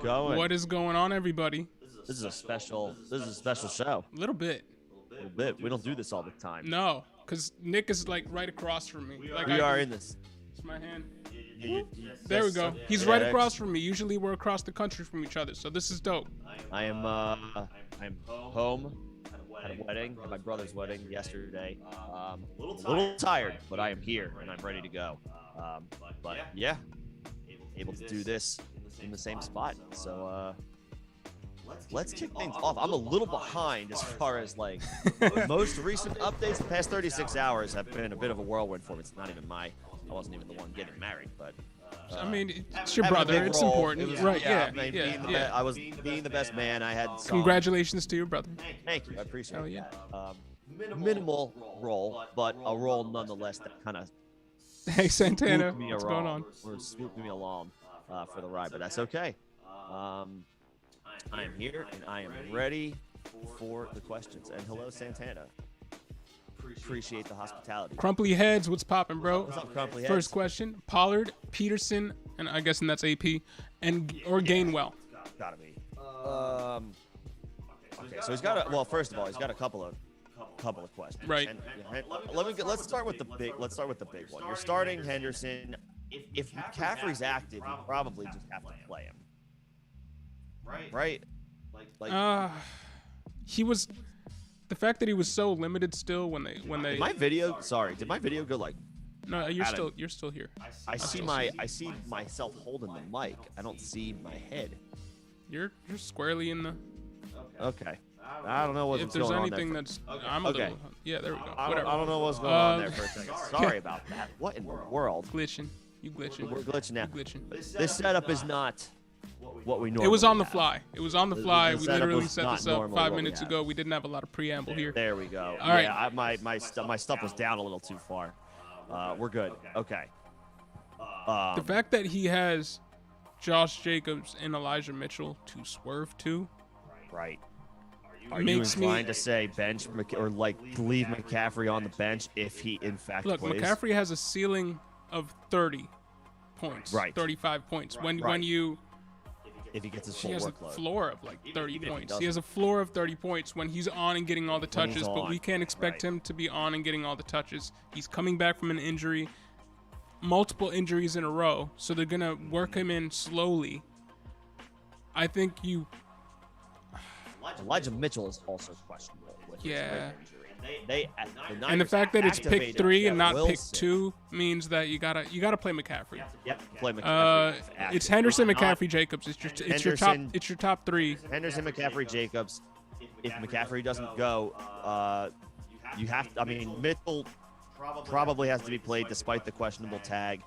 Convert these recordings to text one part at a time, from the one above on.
going? What is going on, everybody? This is a special show. A little bit. A little bit. We don't do this all the time. No, because Nick is like right across from me. Like We are in this. It's my hand. There Yes, we go. He's right across from me. Usually we're across the country from each other, so this is dope. I'm home at a wedding, at my brother's wedding yesterday. A little tired, but I am here and I'm ready to go. But yeah, able to do this in the same spot. So let's kick things off. I'm a little behind as far as like most recent updates. The past 36 hours have been a bit of a whirlwind for me. It's not even I wasn't even the one getting married, but I mean, it's your brother. It's important, right? Yeah, I mean, I was being the best man. I had some, Congratulations to your brother. Thank you. I appreciate yeah. that. Minimal role, but a role nonetheless that kind of Hey, Santana, swooped me what's along, going on? or swooped me along for the ride, but that's okay. I am here and I am ready for the questions. And hello, Santana. Appreciate the hospitality. Crumply Heads, what's popping, bro? What's up, Crumply Heads? First question: Pollard, Peterson, and I'm guessing that's AP, or Gainwell. Gotta be. Okay, so he's got a. Well, first of all, he's got a couple of questions. Right. And let's start with the big. Let's start with the big one. You're starting Henderson. If McCaffrey's active, you probably just have to play him. Right. Like. He was. The fact that he was so limited still when they. Did my video go like? No, you're still here. I see myself holding the mic. I don't see my head. You're squarely in the. Okay. I don't know what's going on there. If there's anything that's, I'm a little. Yeah, there we go. I don't know what's going on there for a second. Sorry about that. What in the world? Glitching. You glitching. We're glitching now. You glitching. This setup is not what we normally. It was on the have. fly. It was on the fly. We setup literally was set not this up normally 5 what we minutes have. ago. We didn't have a lot of preamble here. There we go. All right. Yeah, my stuff was down a little too far. We're good. Okay. The fact that he has Josh Jacobs and Elijah Mitchell to swerve to. Right. Are you inclined to say bench or like leave McCaffrey on the bench if he in fact Look, plays? McCaffrey has a ceiling of 30 points. Right. 35 points. When if he gets his full he has workload. a floor of like 30 Even if he points. He has a floor of 30 points when he's on and getting all the touches, but we can't expect him to be on and getting all the touches. He's coming back from an injury, multiple injuries in a row, so they're going to work him in slowly. I think Elijah Mitchell is also questionable. With his leg injury. And the fact that it's pick 3 and not Wilson. pick 2 means that you gotta play McCaffrey. Yep, play McCaffrey. It's Henderson, McCaffrey, Jacobs. It's your top 3. Henderson, McCaffrey, Jacobs. If McCaffrey doesn't go, you have to. I mean, Mitchell probably has to be played despite the questionable tag.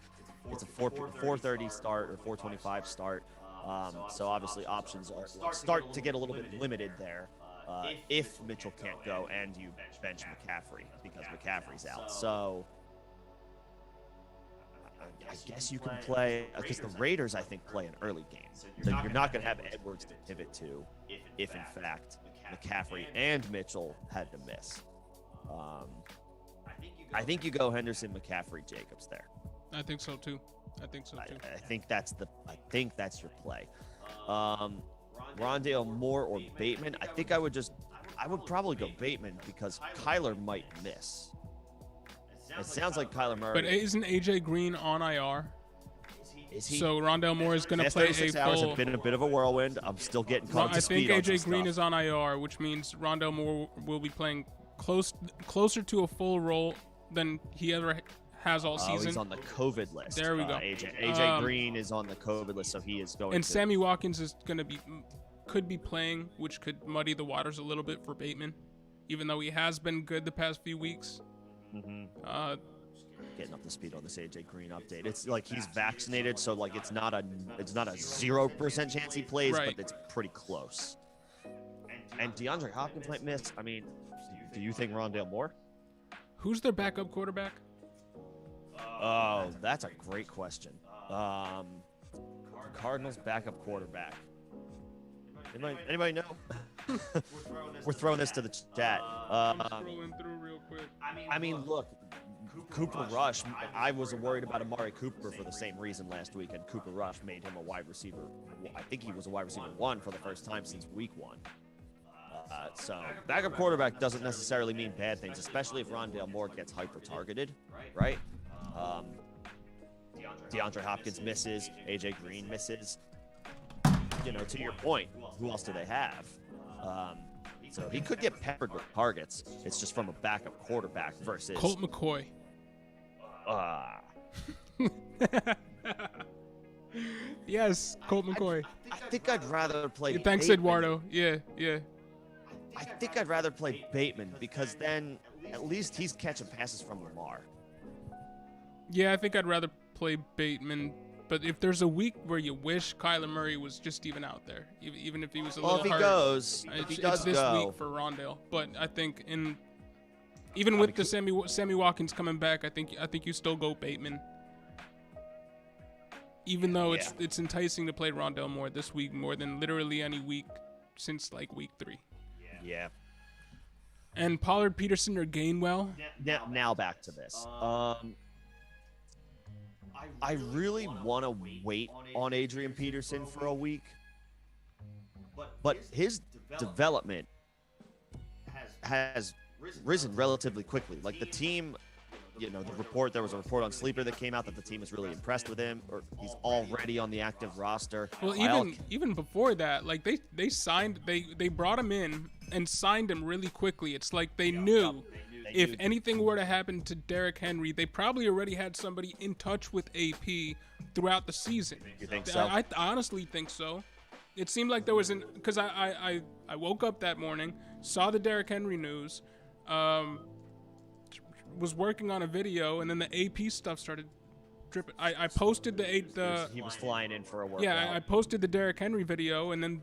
It's a 4:30 start or 4:25 start. So obviously options start to get a little bit limited there if Mitchell can't go and you bench McCaffrey because McCaffrey's out. So I guess you can play because the Raiders I think play an early game. So you're not going to have Edwards to pivot to if in fact McCaffrey and Mitchell had to miss. I think you go Henderson, McCaffrey, Jacobs there. I think so too. I think that's your play. Rondale Moore or Bateman. I would probably go Bateman because Kyler might miss. It sounds like Kyler Murray. But isn't AJ Green on IR? Is he? So Rondale Moore is going to play a 36 hours full. have been a bit of a whirlwind. I'm still getting caught to speed on some I think AJ Green stuff. is on IR, which means Rondale Moore will be playing closer to a full role than he ever has all season. He's on the COVID list. There we go. AJ Green is on the COVID list, so he is going. And Sammy Watkins is could be playing, which could muddy the waters a little bit for Bateman, even though he has been good the past few weeks. Mm-hmm. Getting up to speed on this AJ Green update. It's like he's vaccinated, so like it's not a 0% chance he plays, right. But it's pretty close. And DeAndre Hopkins might miss. I mean, do you think Rondale Moore? Who's their backup quarterback? Oh, that's a great question. Cardinals backup quarterback. Anybody know? We're throwing this to the chat. I'm scrolling through real quick. I mean, look, Cooper Rush, I was worried about Amari Cooper for the same reason last week, and Cooper Rush made him a wide receiver. I think he was a wide receiver 1 for the first time since week 1. So backup quarterback doesn't necessarily mean bad things, especially if Rondale Moore gets hyper-targeted, right? DeAndre Hopkins misses, AJ Green misses. You know, to your point, who else do they have? So he could get peppered with targets. It's just from a backup quarterback versus Colt McCoy. Yes, Colt McCoy. I think I'd rather play. Thanks, Bateman. Eduardo. Yeah. I think I'd rather play Bateman because then at least he's catching passes from Lamar. Yeah, I think I'd rather play Bateman. But if there's a week where you wish Kyler Murray was just even out there, even if he was a little hurt. If he does it's this go. week for Rondale. But I think even with the Sammy Watkins coming back, I think you still go Bateman. Even though it's enticing to play Rondale Moore this week more than literally any week since like week 3. Yeah. And Pollard, Peterson, or Gainwell. Now back to this. I really want to wait on Adrian Peterson for a week, but his development has risen relatively quickly. Like the team, there was a report on Sleeper that came out that the team is really impressed with him, or he's already on the active roster. Well, even before that, like they brought him in and signed him really quickly. It's like they knew. If anything were to happen to Derrick Henry, they probably already had somebody in touch with AP throughout the season. You think so? I honestly think so. It seemed like there was because I woke up that morning, saw the Derrick Henry news, was working on a video, and then the AP stuff started dripping. I posted he was flying in for a workout. Yeah, I posted the Derrick Henry video, and then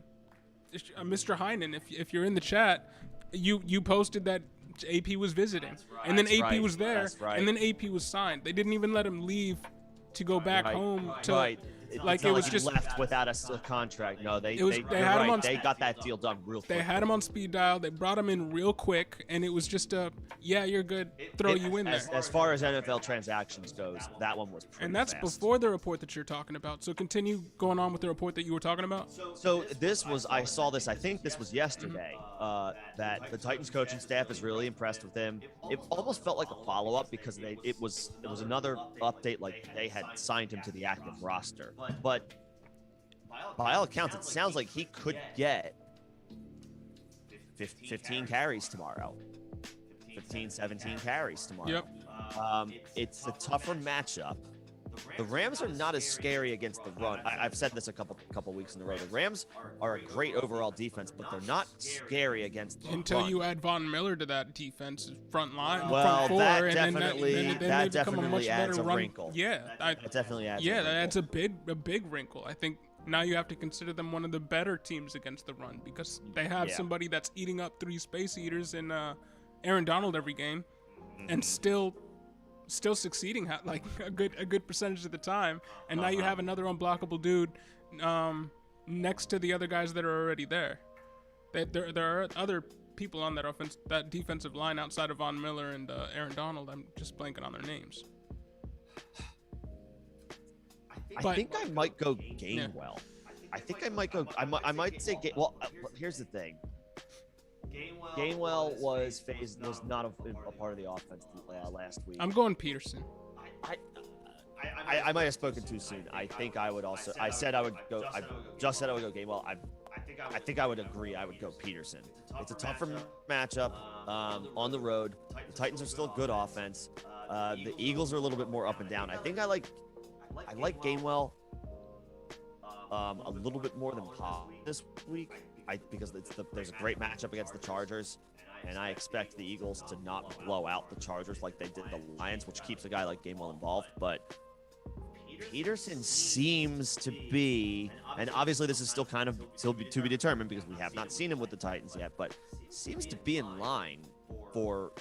Mr. Heinen, if you're in the chat, you posted that AP was visiting, and then AP was there, and then AP was signed. They didn't even let him leave to go back home to Like it was just left without a contract. No, they got that deal done real quick. They had him on speed dial. They brought him in real quick, and it was just you're good, throw you in there. As far as NFL transactions goes, that one was pretty And that's fast. before the report that you're talking about. So continue going on with the report that you were talking about. So I saw this, I think this was yesterday, that the Titans coaching staff is really impressed with him. It almost felt like a follow-up because it was another update, like they had signed him to the active roster. But by all accounts, it sounds like he could get 15 carries tomorrow. 15, 17 carries tomorrow. Yep. It's a tougher matchup. The Rams are not as scary against the run. I've said this a couple weeks in a row. The Rams are a great overall defense, but they're not scary against the until run. you add Von Miller to that defense front line. Well, front four, that and definitely then they become a much adds better a run. wrinkle. Yeah, That definitely adds. Yeah, a that adds wrinkle. a big wrinkle. I think now you have to consider them one of the better teams against the run because they have somebody that's eating up 3 space eaters in Aaron Donald every game, and still succeeding like a good percentage of the time. And now you have another unblockable dude next to the other guys that are already there. There are other people on that defensive line outside of Von Miller and Aaron Donald. I'm just blanking on their names. I think I might go Gainwell. I think I might go. I might say here's the thing. Gainwell was not a part of the offense last week. I'm going Peterson. I might have spoken too soon. I think I would also. I said I would go. I just said I would go Gainwell. I think I would agree. I would go Peterson. It's a tougher matchup on the road. The Titans are still a good offense. The Eagles are a little bit more up and down. I think I like Gainwell a little bit more than Pop this week. Because there's a great matchup against the Chargers, and I expect the Eagles to not blow out the Chargers like they did the Lions, which keeps a guy like Gainwell involved. But Peterson seems to be, and obviously this is still to be determined because we have not seen him with the Titans yet, but seems to be in line for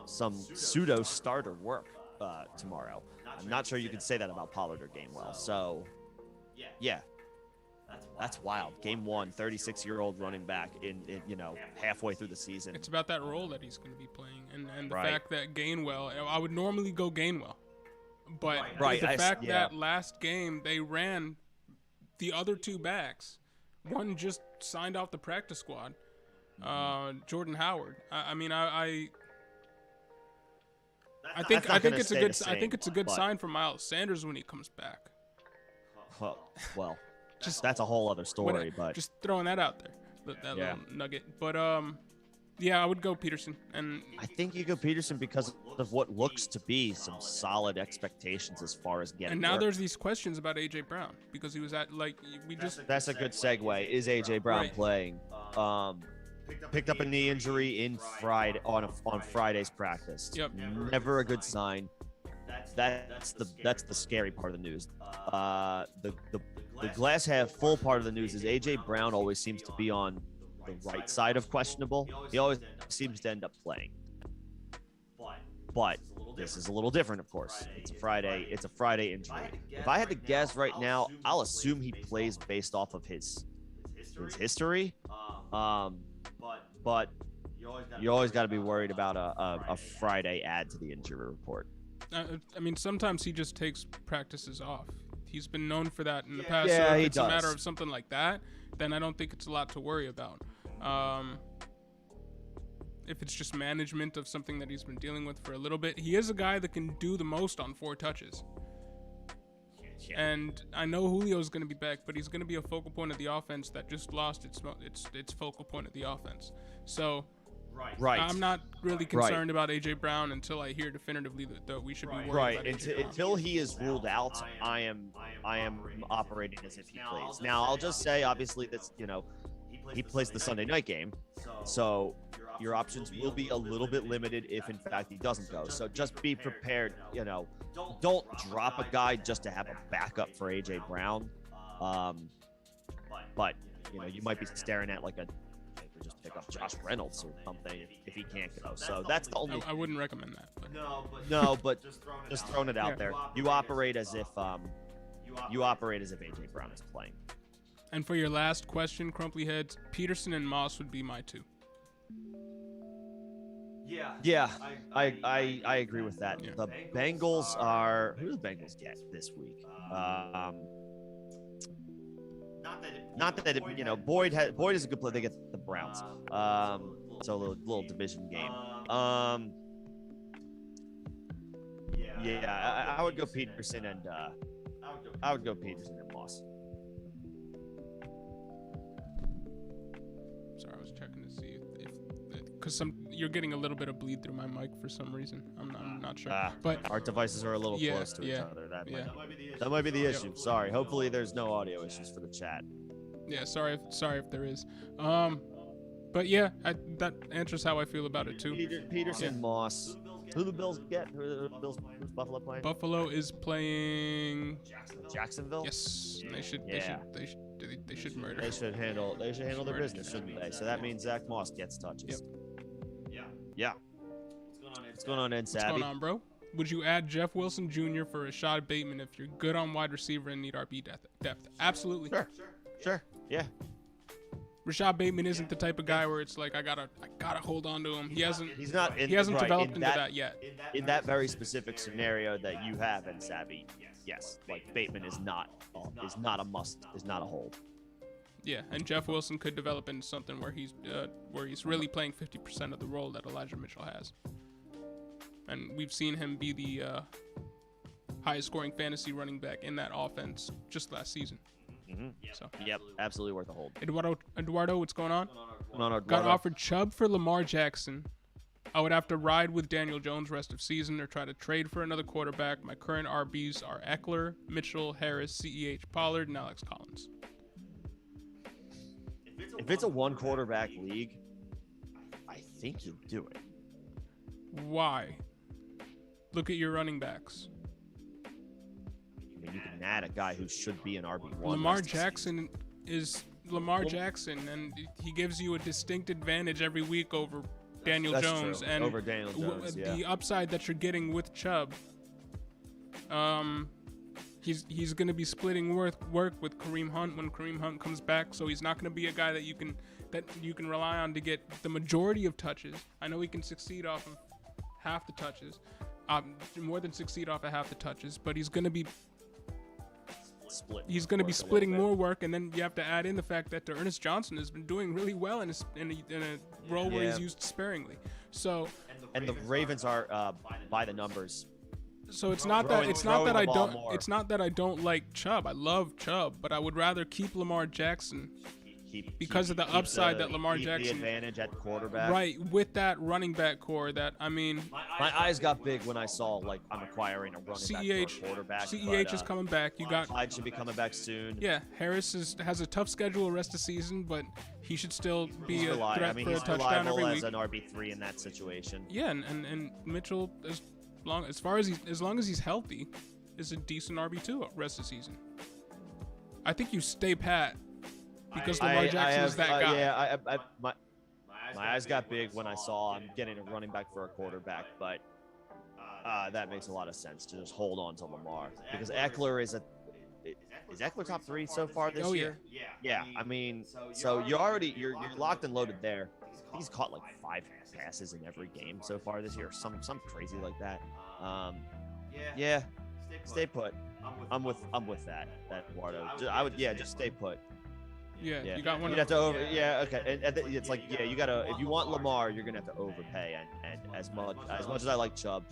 some pseudo starter work tomorrow. I'm not sure you could say that about Pollard or Gainwell. So, yeah. That's wild. Game 1, 36-year-old running back in halfway through the season. It's about that role that he's going to be playing, and the Right. fact that Gainwell, I would normally go Gainwell, but Right. the fact that last game they ran the other two backs, one just signed off the practice squad, Jordan Howard. I think it's a good sign for Miles Sanders when he comes back. Well, that's a whole other story. But just throwing that out there, that little nugget. But I would go Peterson, and I think you go Peterson because of what looks to be some solid expectations as far as getting. And now work. there's these questions about AJ Brown because he was at That's a good segue. Is AJ Brown playing? Picked up a knee injury on Friday's practice. Yep. Never a good sign. That's the scary part of the news. The glass half full part of the news is AJ Brown always seems to be on the right side of questionable. He always seems to end up playing. But this is a little different, of course. It's a Friday injury. If I had to guess right now, I'll assume he plays based off of his history. But you always got to be worried about a Friday add to the injury report. Sometimes he just takes practices off. He's been known for that in the past. Yeah, so if he it's does. a matter of something like that, then I don't think it's a lot to worry about. If it's just management of something that he's been dealing with for a little bit, he is a guy that can do the most on 4 touches. And I know Julio's going to be back, but he's going to be a focal point of the offense that just lost its focal point of the offense. So Right. I'm not really concerned about AJ Brown until I hear definitively that we should be worried about AJ Brown. Until he is ruled out, I am operating as if he plays. Now I'll just say, obviously, that's he plays the Sunday night game, so your options will be a little bit limited if in fact he doesn't go. So just be prepared. Don't drop a guy just to have a backup for AJ Brown. But you might be staring at just pick up Josh Reynolds or something if he can't go. So that's the only. I wouldn't recommend that. But. No, but just throwing it out there. You operate as if AJ Brown is playing. And for your last question, Crumply Heads, Peterson and Moss would be my 2. Yeah, I agree with that. Yeah. The Bengals are. Who do the Bengals get this week? Not that Boyd is a good player. They get the Browns. So a little division game. I would go Peterson and Moss. Sorry, I was checking to see if because you're getting a little bit of bleed through my mic for some reason. I'm not sure. But our devices are a little close to each other. That might be the issue. Sorry. Hopefully there's no audio issues for the chat. Yeah, sorry if there is. But yeah, that answers how I feel about it too. Peterson, Moss. Who the Bills get? Who's Buffalo playing? Buffalo is playing Jacksonville. Yes, and they should murder. They should handle their business, shouldn't they? So that means Zach Moss gets touches. Yeah. What's going on, Ed Savvy? What's going on, bro? Would you add Jeff Wilson Jr. for Rashad Bateman if you're good on wide receiver and need RB depth? Absolutely. Sure. Yeah. Rashad Bateman isn't the type of guy where it's like I gotta hold on to him. He hasn't developed into that yet. In that very specific scenario that you have, and Savvy, yes, like Bateman is not a must, is not a hold. Yeah, and Jeff Wilson could develop into something where he's really playing 50% of the role that Elijah Mitchell has, and we've seen him be the highest scoring fantasy running back in that offense just last season. Mm-hmm. So yep, absolutely worth a hold. Eduardo, what's going on? Eduardo. Got offered Chubb for Lamar Jackson. I would have to ride with Daniel Jones rest of season or try to trade for another quarterback. My current RBs are Eckler, Mitchell, Harris, CEH, Pollard, and Alex Collins. If it's a one quarterback league, I think you'll do it. Why? Look at your running backs. I mean, you can add a guy who should be an RB1. Lamar Jackson is Lamar Jackson, and he gives you a distinct advantage every week over Daniel Jones. True. And over Daniel Jones, the upside that you're getting with Chubb, He's going to be splitting work with Kareem Hunt when Kareem Hunt comes back, so he's not going to be a guy that you can rely on to get the majority of touches. I know he can succeed off of half the touches, more than succeed off of half the touches, but he's going to be splitting more work, and then you have to add in the fact that Ernest Johnson has been doing really well in a role where he's used sparingly. So, and the Ravens are by the numbers. So it's not that I don't like Chubb. I love Chubb, but I would rather keep Lamar Jackson because of the upside that Lamar Jackson, the advantage at quarterback, right, with that running back core. That I mean, my eyes got big when I saw like I'm acquiring a running back for a quarterback. CEH is coming back. You got Clyde should be coming back soon. Yeah, Harris has a tough schedule the rest of the season, but he should still be a threat for a touchdown every week. As an RB3 in that situation. Yeah, and Mitchell, as long as he's healthy, is a decent RB2 rest of the season. I think you stay pat. Because Lamar Jackson is that guy. Yeah, my eyes got big when I saw I'm getting a running back for a quarterback, but that makes a lot of sense to just hold on to Lamar because Eckler is Eckler top 3 so far this year? Yeah. I mean, so you're locked and loaded there. He's caught like 5 passes in every game so far this year, some crazy like that. Yeah, stay put. I'm with that Eduardo. I would just stay put. Yeah, you got one. You'd have to okay. And it's like, you gotta. If you want Lamar, you're gonna have to overpay. And as much as I like Chubb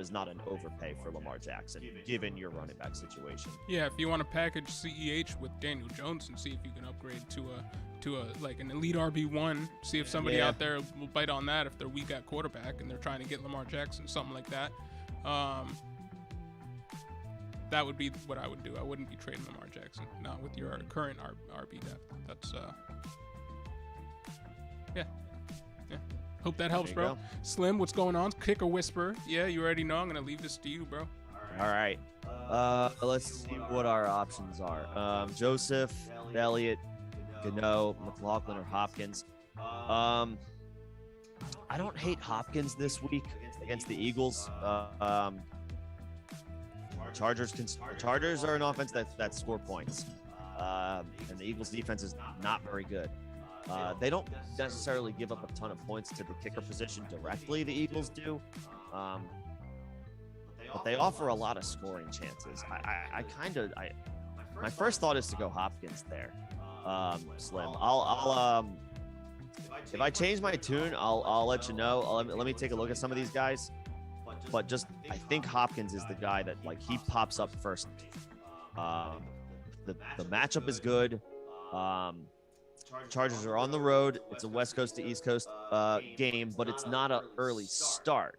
is not an overpay for Lamar Jackson, given your running back situation. Yeah, if you want to package CEH with Daniel Jones and see if you can upgrade to a like an elite RB1, see if somebody out there will bite on that if they're weak at quarterback and they're trying to get Lamar Jackson, something like that. That would be what I would do. I wouldn't be trading Lamar Jackson, not with your current RB depth. That's yeah. Hope that helps, bro. Go. Slim, what's going on? Kick or whisper? Yeah, you already know. I'm gonna leave this to you, bro. All right. Let's see what our options are. Joseph, Elliott, Gano, McLaughlin, or Hopkins. I don't hate Hopkins this week against the Eagles. Chargers are an offense that score points, and the Eagles' defense is not very good. They don't necessarily give up a ton of points to the kicker position directly. The Eagles do, but they offer a lot of scoring chances. My first thought is to go Hopkins there, Slim. If I change my tune, I'll let you know. Let me take a look at some of these guys. But I think Hopkins is the guy that like he pops up first. The matchup is good. Chargers are on the road. It's a West Coast to East Coast game, but it's not an early start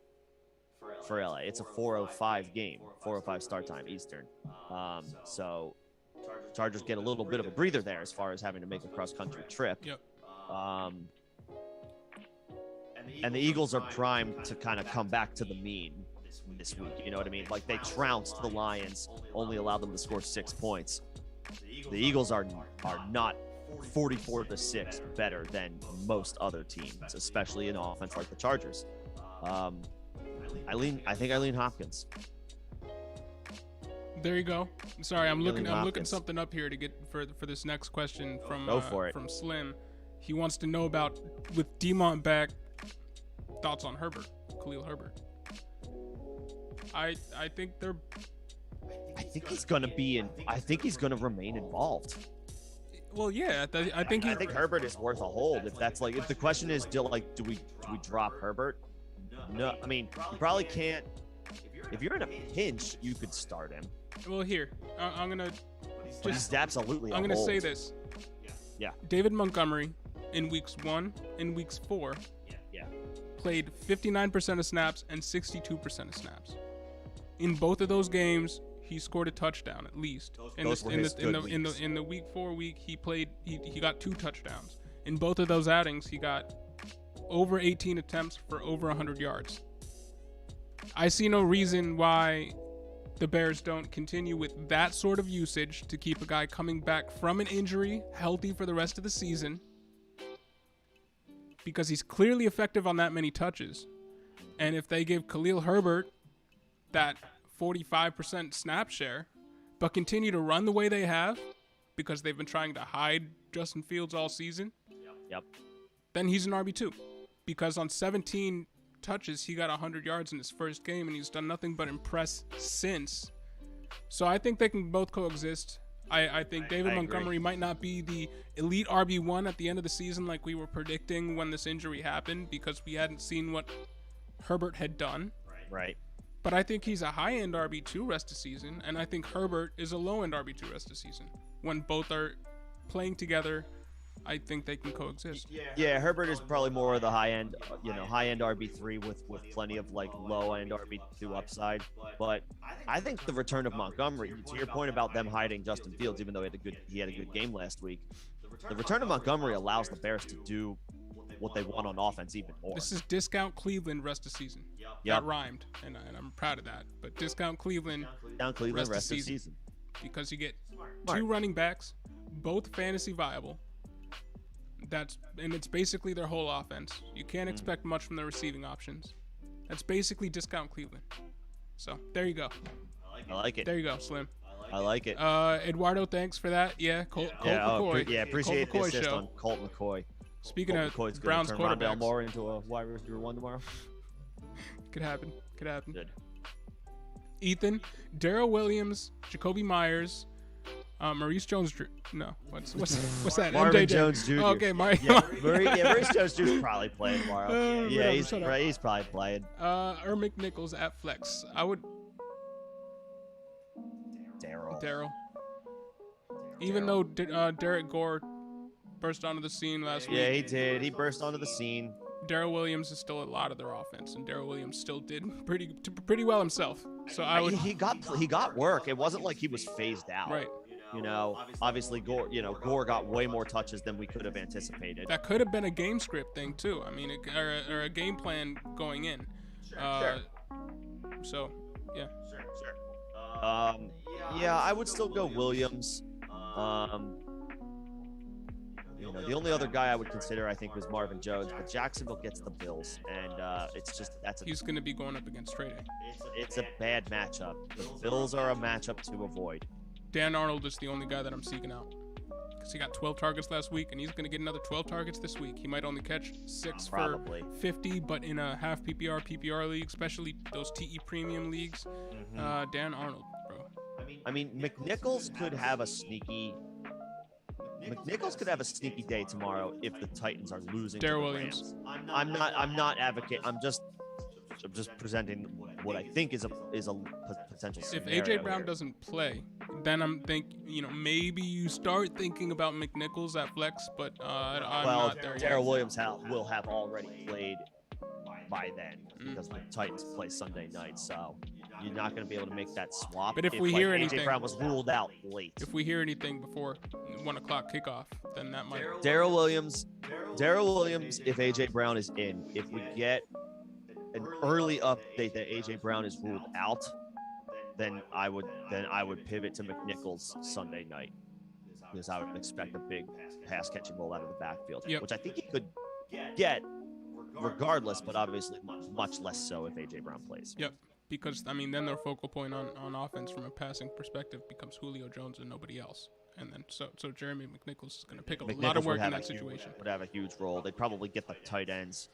for LA. It's a 4:05 game, 4:05 start time Eastern. So Chargers get a little bit of a breather there as far as having to make a cross country trip. Yep. And the Eagles are primed to kind of come back to the mean this week. You know what I mean? Like they trounced the Lions, only allowed them to score 6 points. The Eagles are not 44-6 better than most other teams, especially in offense like the Chargers. I think I lean Hopkins. There you go. Sorry, I'm looking something up here to get for this next question from Slim. He wants to know about with Demont back. Thoughts on Khalil Herbert? I think he's going to be in. I think he's going to remain involved. Well, yeah, I think Herbert is worth a hold. If the question is, do we drop Herbert? No, I mean you probably can't. If you're in a pinch, you could start him. Well, here I'm gonna. He's absolutely. I'm gonna say this. Yeah. David Montgomery in weeks 1 and weeks 4. Played 59% of snaps and 62% of snaps. In both of those games, he scored a touchdown at least. In the week 4 week, he got 2 touchdowns. In both of those outings, he got over 18 attempts for over 100 yards. I see no reason why the Bears don't continue with that sort of usage to keep a guy coming back from an injury healthy for the rest of the season. Because he's clearly effective on that many touches. And if they give Khalil Herbert that 45% snap share, but continue to run the way they have, because they've been trying to hide Justin Fields all season, Yep. then he's an RB2. Because on 17 touches, he got 100 yards in his first game, and he's done nothing but impress since. So I think they can both coexist. I think David Montgomery might not be the elite RB1 at the end of the season like we were predicting when this injury happened, because we hadn't seen what Herbert had done. Right. But I think he's a high-end RB2 rest of season, and I think Herbert is a low-end RB2 rest of season. When both are playing together, I think they can coexist. Yeah, Herbert is probably more of the high-end, high-end RB3 with plenty of like low-end RB2 upside. But I think the return of Montgomery, to your point about them hiding Justin Fields, even though he had a good game last week, the return of Montgomery allows the Bears to do what they want on offense even more. This is discount Cleveland rest of season. That rhymed, and I'm proud of that. But discount Cleveland, rest of season. Because you get two running backs, both fantasy viable. And it's basically their whole offense. You can't expect much from the receiving options. That's basically discount Cleveland. So there you go. I like it. There you go, Slim. I like it. Eduardo, thanks for that. Yeah, Colt McCoy. Appreciate the assist on Colt McCoy. Speaking of McCoy's Browns turn quarterbacks, Rondale Moore into a wide receiver 1 tomorrow. Could happen. Good. Ethan, Daryl Williams, Jacoby Myers, Maurice Jones-Drew. No, what's that? Marvin MJJ. Jones Jr. Oh, okay, Maurice Jones-Drew is probably playing tomorrow. He's probably playing. McNichols at flex. I would. Daryl. Even though Derek Gore burst onto the scene last week. Yeah, he did. He burst onto the scene. Daryl Williams is still a lot of their offense, and Daryl Williams still did pretty well himself. So he got work. It wasn't like he was phased out. Right. Obviously Gore got way more touches than we could have anticipated. That could have been a game script thing too. I mean, or a game plan going in. Sure. So yeah. Sure. I would still go Williams. The only other guy I would consider, I think, was Marvin Jones, but Jacksonville gets the Bills, and he's going to be going up against Trey Day. It's a bad matchup. The Bills are a matchup to avoid. Dan Arnold is the only guy that I'm seeking out, because he got 12 targets last week, and he's going to get another 12 targets this week. He might only catch 6 for 50, but in a half PPR league, especially those TE premium leagues, Dan Arnold, bro. I mean, McNichols could have a sneaky day tomorrow if the Titans are losing. Daryl Williams. I'm not advocating. I'm just presenting what I think is a potential scenario. If AJ Brown doesn't play, then I'm thinking, maybe you start thinking about McNichols at flex, but I'm not there yet. Daryl Williams will have already played by then because the Titans play Sunday night, so you're not going to be able to make that swap. But if we hear anything, AJ Brown was ruled out late. If we hear anything before 1:00 kickoff, then that might. Daryl Williams. If AJ Brown is in, if we get an early update that AJ Brown is ruled out, then I would pivot to McNichols Sunday night, because I would expect a big pass catching ball out of the backfield, which I think he could get regardless, but obviously much less so if AJ Brown plays. Yep. Because, then their focal point on offense from a passing perspective becomes Julio Jones and nobody else. And then so Jeremy McNichols is going to pick up a lot of work in that situation. Would have a huge role. They'd probably get the tight ends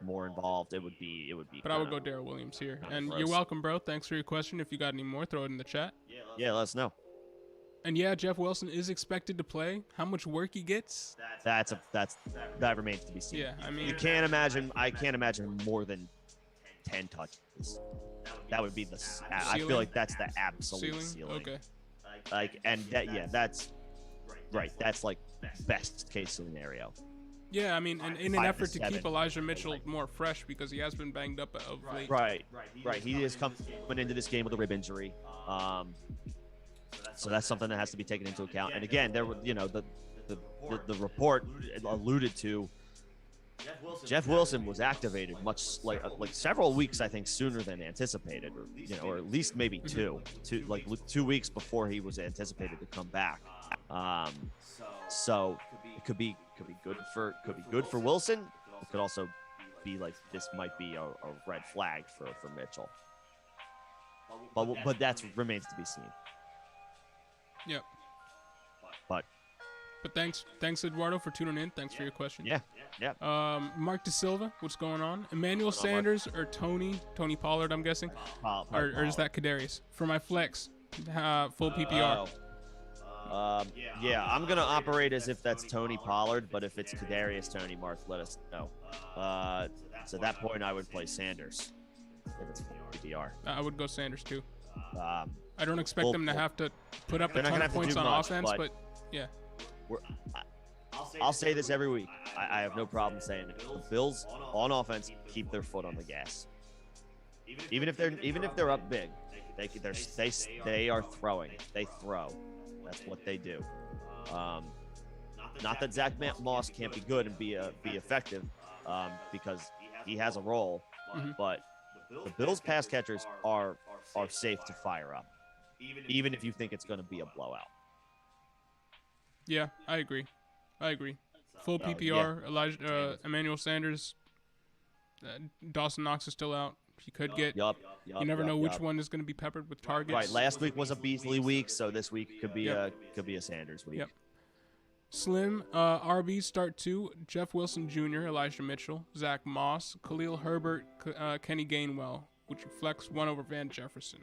more involved. It would be. But I would go Daryl Williams here. And you're welcome, bro. Thanks for your question. If you got any more, throw it in the chat. Yeah, let us know. And Jeff Wilson is expected to play. How much work he gets? That remains to be seen. Yeah, you can't imagine. I can't imagine more than 10 touches. That would be the. I feel like that's the absolute ceiling. Okay. That's right. That's like best case scenario. Yeah, in an effort to keep Elijah Mitchell more fresh, because he has been banged up of late. Right. He is coming into this game with a rib injury. So that's something that has to be taken into account. And again, there were, the report alluded to. Jeff Wilson was activated much like several weeks, I think, sooner than anticipated, or at least maybe 2 weeks before he was anticipated to come back. So it could be good for Wilson. It could also be like this might be a red flag for Mitchell. But that remains to be seen. Yep. But thanks Eduardo for tuning in. Thanks for your question. yeah. Mark De Silva, what's going on? Emmanuel Sanders or Tony Pollard, I'm guessing, or is that Kadarius? For my flex, full PPR. Yeah, I'm gonna operate as if that's Tony Pollard, but if it's Kadarius Tony, Mark, let us know. So at that point, I would play Sanders if it's PPR. I would go Sanders too. I don't expect them to have to put up a ton of points on offense, but yeah. I'll say this every week. I have no problem saying it. The Bills on offense keep their foot on the gas. Even if they're up big, they are throwing. They throw. That's what they do. Not that Zach Moss can't be good and be effective, because he has a role, but the Bills pass catchers are safe to fire up, even if you think it's going to be a blowout. Yeah, I agree. Full PPR. Yeah. Emmanuel Sanders. Dawson Knox is still out. He could get. You never know which one is going to be peppered with targets. Right. Last week was a Beasley week, so this week could be a Sanders week. Yep. Slim RB start 2: Jeff Wilson Jr., Elijah Mitchell, Zach Moss, Khalil Herbert, Kenny Gainwell. Would you flex one over Van Jefferson?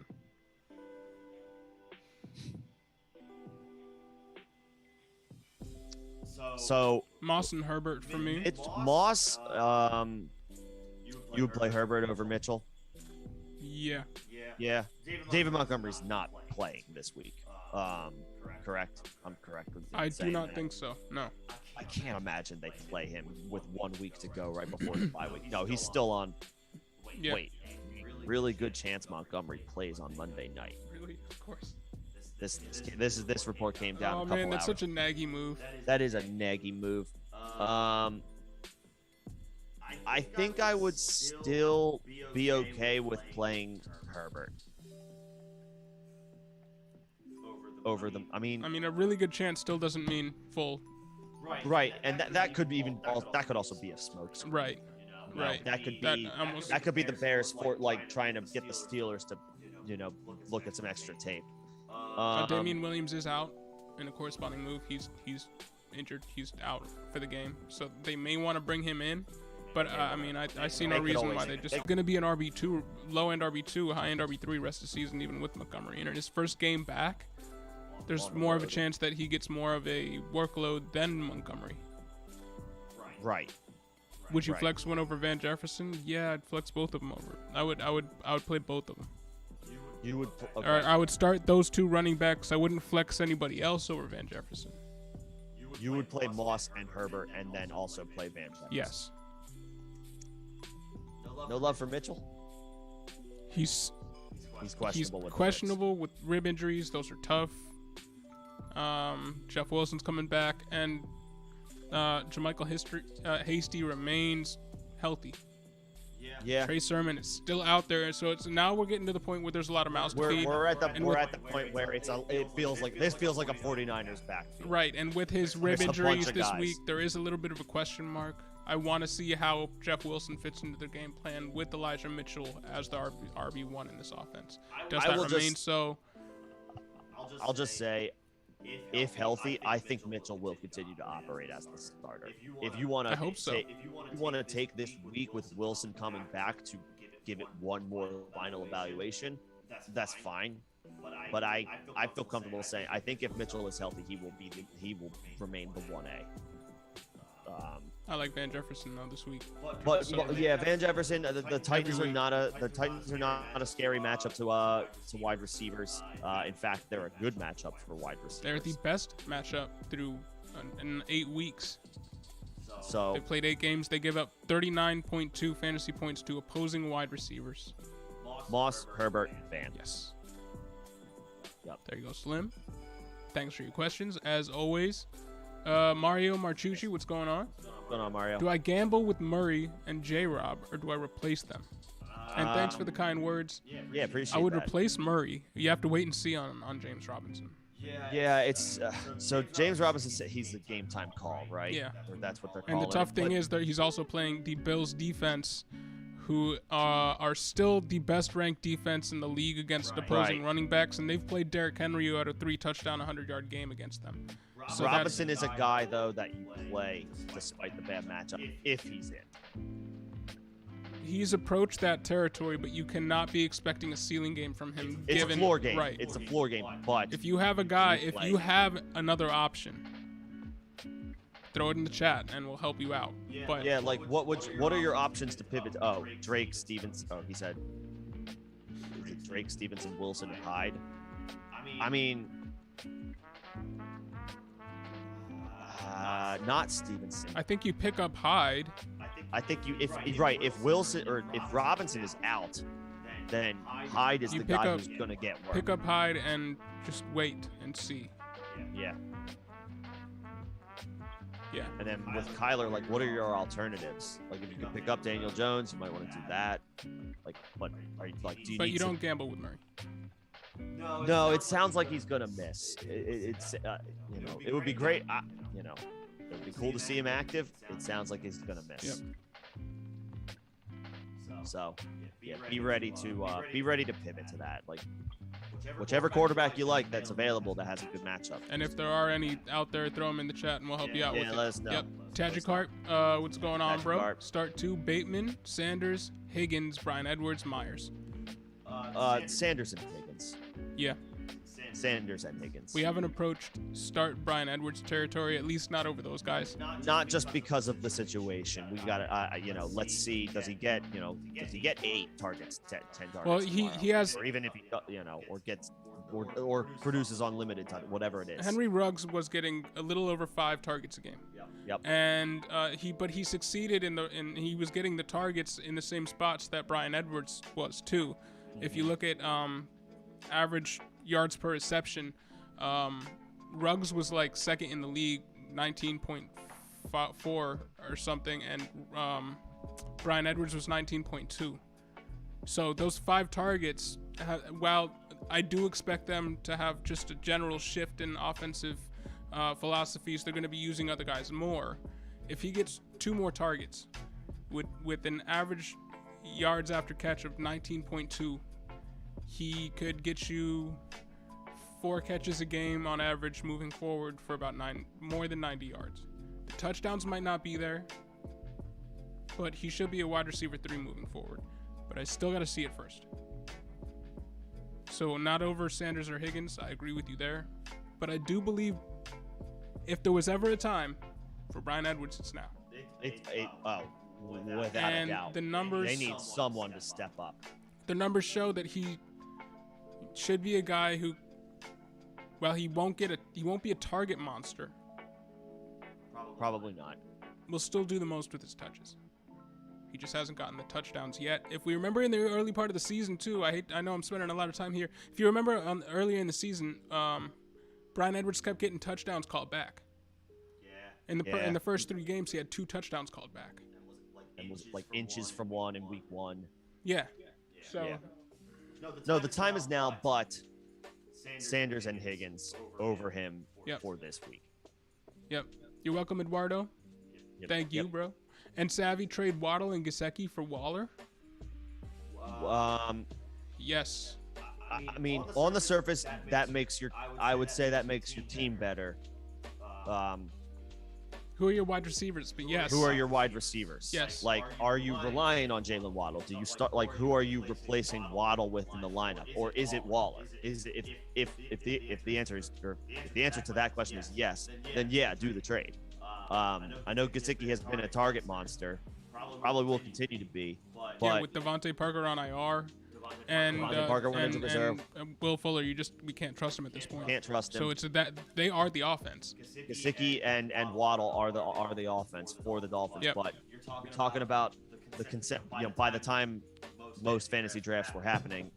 So Moss and Herbert for me. It's Moss. You would play Herbert over Mitchell. Yeah. David Montgomery's not playing this week. Correct. I'm correct. I do not think so. No. I can't imagine they play him with 1 week to go right before the bye week. No, he's still on. Yeah. Wait. Really good chance Montgomery plays on Monday night. Really? Of course. This report came down. Oh man, that's such a naggy move. That is a naggy move. I think I would still be okay with playing Herbert over them. I mean, a really good chance still doesn't mean full. Right, and that could be that could also be a smoke screen. Right. That could be the Bears for trying to get the Steelers to, look at some extra tape. Damian Williams is out in a corresponding move. He's injured. He's out for the game, so they may want to bring him in. But I see no reason why they're just going to be an RB2, low-end RB2, high-end RB3 rest of the season, even with Montgomery. And in his first game back, there's more of a chance that he gets more of a workload than Montgomery. Right. Would you flex one over Van Jefferson? Yeah, I'd flex both of them over. I would play both of them. You would. Okay. Or I would start those two running backs. I wouldn't flex anybody else over Van Jefferson. You would play Moss and Herbert, and then also play Van Jefferson. Yes. No love for Mitchell. He's questionable. Questionable with rib injuries. Those are tough. Jeff Wilson's coming back, and Jermichael Hasty remains healthy. Yeah. Trey Sermon is still out there, so now we're getting to the point where there's a lot of mouths to feed. We're at the point where it feels like a 49ers backfield. Right, and with his rib injuries this week, there is a little bit of a question mark. I want to see how Jeff Wilson fits into the game plan with Elijah Mitchell as the RB1 in this offense. Does that remain so? I'll just say, if healthy, I think Mitchell will continue to operate as the starter. If you want to, I hope so. If you want to take this week with Wilson coming back to give it one more final evaluation, that's fine. But I feel comfortable saying I think if Mitchell is healthy, he will remain the 1A. I like Van Jefferson though this week. But Van Jefferson. The Titans are not a scary matchup to wide receivers. In fact, they're a good matchup for wide receivers. They're the best matchup through in 8 weeks. So they played 8 games. They give up 39.2 fantasy points to opposing wide receivers. Moss, Herbert, Van. Yes. Yep. There you go, Slim. Thanks for your questions as always. Mario Marchucci, what's going on? What's going on, Mario? Do I gamble with Murray and J-Rob, or do I replace them? And thanks for the kind words. Yeah, appreciate I would that. replace Murray. You have to wait and see on James Robinson. Yeah, it's so James Robinson said he's the game time call, right? Yeah. Or that's what they're calling. And the tough thing is that he's also playing the Bills defense, who are still the best ranked defense in the league against opposing running backs, and they've played Derrick Henry, who had a 3-touchdown, 100-yard game against them. So Robinson is a guy, though, that you play despite the bad matchup if he's in. He's approached that territory, but you cannot be expecting a ceiling game from him. It's a floor game. Right. It's a floor game. But if you have a guy, if you have another option, throw it in the chat and we'll help you out. But yeah, like what are your options to pivot? Oh, Drake, Stevenson. Oh, he said, is it Drake, Stevenson, Wilson, and Hyde? I mean, not Stevenson. I think you pick up Hyde. I think if Wilson or if Robinson is out, then Hyde is the guy who's gonna get work. Pick up Hyde and just wait and see. Yeah. Yeah. And then with Kyler, like, what are your alternatives? Like, if you can pick up Daniel Jones, you might want to do that. Like, what are you like? Do you? But need you don't gamble with Murray. No, it sounds like he's gonna miss. It's it would be great. It would be cool to see him active. It sounds like he's gonna miss. Yep. So, yeah, be ready to pivot to that. Like, whichever quarterback you like that's available that has a good matchup. And if there are any out there, throw them in the chat and we'll help you out with it. Let us know. Yep. Tajikart, what's going on, bro? Start 2, Bateman, Sanders, Higgins, Bryan Edwards, Myers. Sanders and Higgins. Yeah. Sanders and Higgins. We haven't approached start Bryan Edwards territory, at least not over those guys. Not just because of the situation. We got to, let's see. Does he get 8 targets, 10 targets? Well, he has, or even if he, or gets, or produces unlimited time, whatever it is. Henry Ruggs was getting a little over 5 targets a game. Yep. And he succeeded in he was getting the targets in the same spots that Bryan Edwards was too. If you look at average yards per reception, Ruggs was like second in the league, 19.4 or something, and Bryan Edwards was 19.2. So those 5 targets, while I do expect them to have just a general shift in offensive philosophies, they're going to be using other guys more. If he gets 2 more targets with an average yards after catch of 19.2, he could get you 4 catches a game on average moving forward for about more than 90 yards. The touchdowns might not be there, but he should be a wide receiver 3 moving forward. But I still got to see it first. So not over Sanders or Higgins. I agree with you there. But I do believe if there was ever a time for Bryan Edwards, it's now. Without a doubt. The numbers, they need someone to step up. The numbers show that he should be a guy who, well, he won't be a target monster. Probably not. Will still do the most with his touches. He just hasn't gotten the touchdowns yet. If we remember in the early part of the season too, I know I'm spending a lot of time here. If you remember earlier in the season, Bryan Edwards kept getting touchdowns called back. Yeah. In the first 3 games, he had 2 touchdowns called back. And was like inches from one in week 1. Yeah. So. Yeah. No, the time is now, but Sanders and Higgins over him for this week. Yep. You're welcome, Eduardo. Yep. Thank you, bro. And Savvy trade Waddle and Gesicki for Waller? Yes. I mean, on the surface, I would say that makes your team better. Who are your wide receivers? But yes. Who are your wide receivers? Yes. Like, are you relying on Jalen Waddle? Do you start who are you replacing Waddle with in the lineup, or is it Waller? Is it if the answer to that question is yes, then yeah, do the trade. I know Gesicki has been a target monster, probably will continue to be. But with Devontae Parker on IR. And Will Fuller, we can't trust him at this point. Can't trust him. So it's that they are the offense. Gesicki and Waddle are the offense for the Dolphins. Yep. But you're talking about the consent. By the time most fantasy drafts were happening,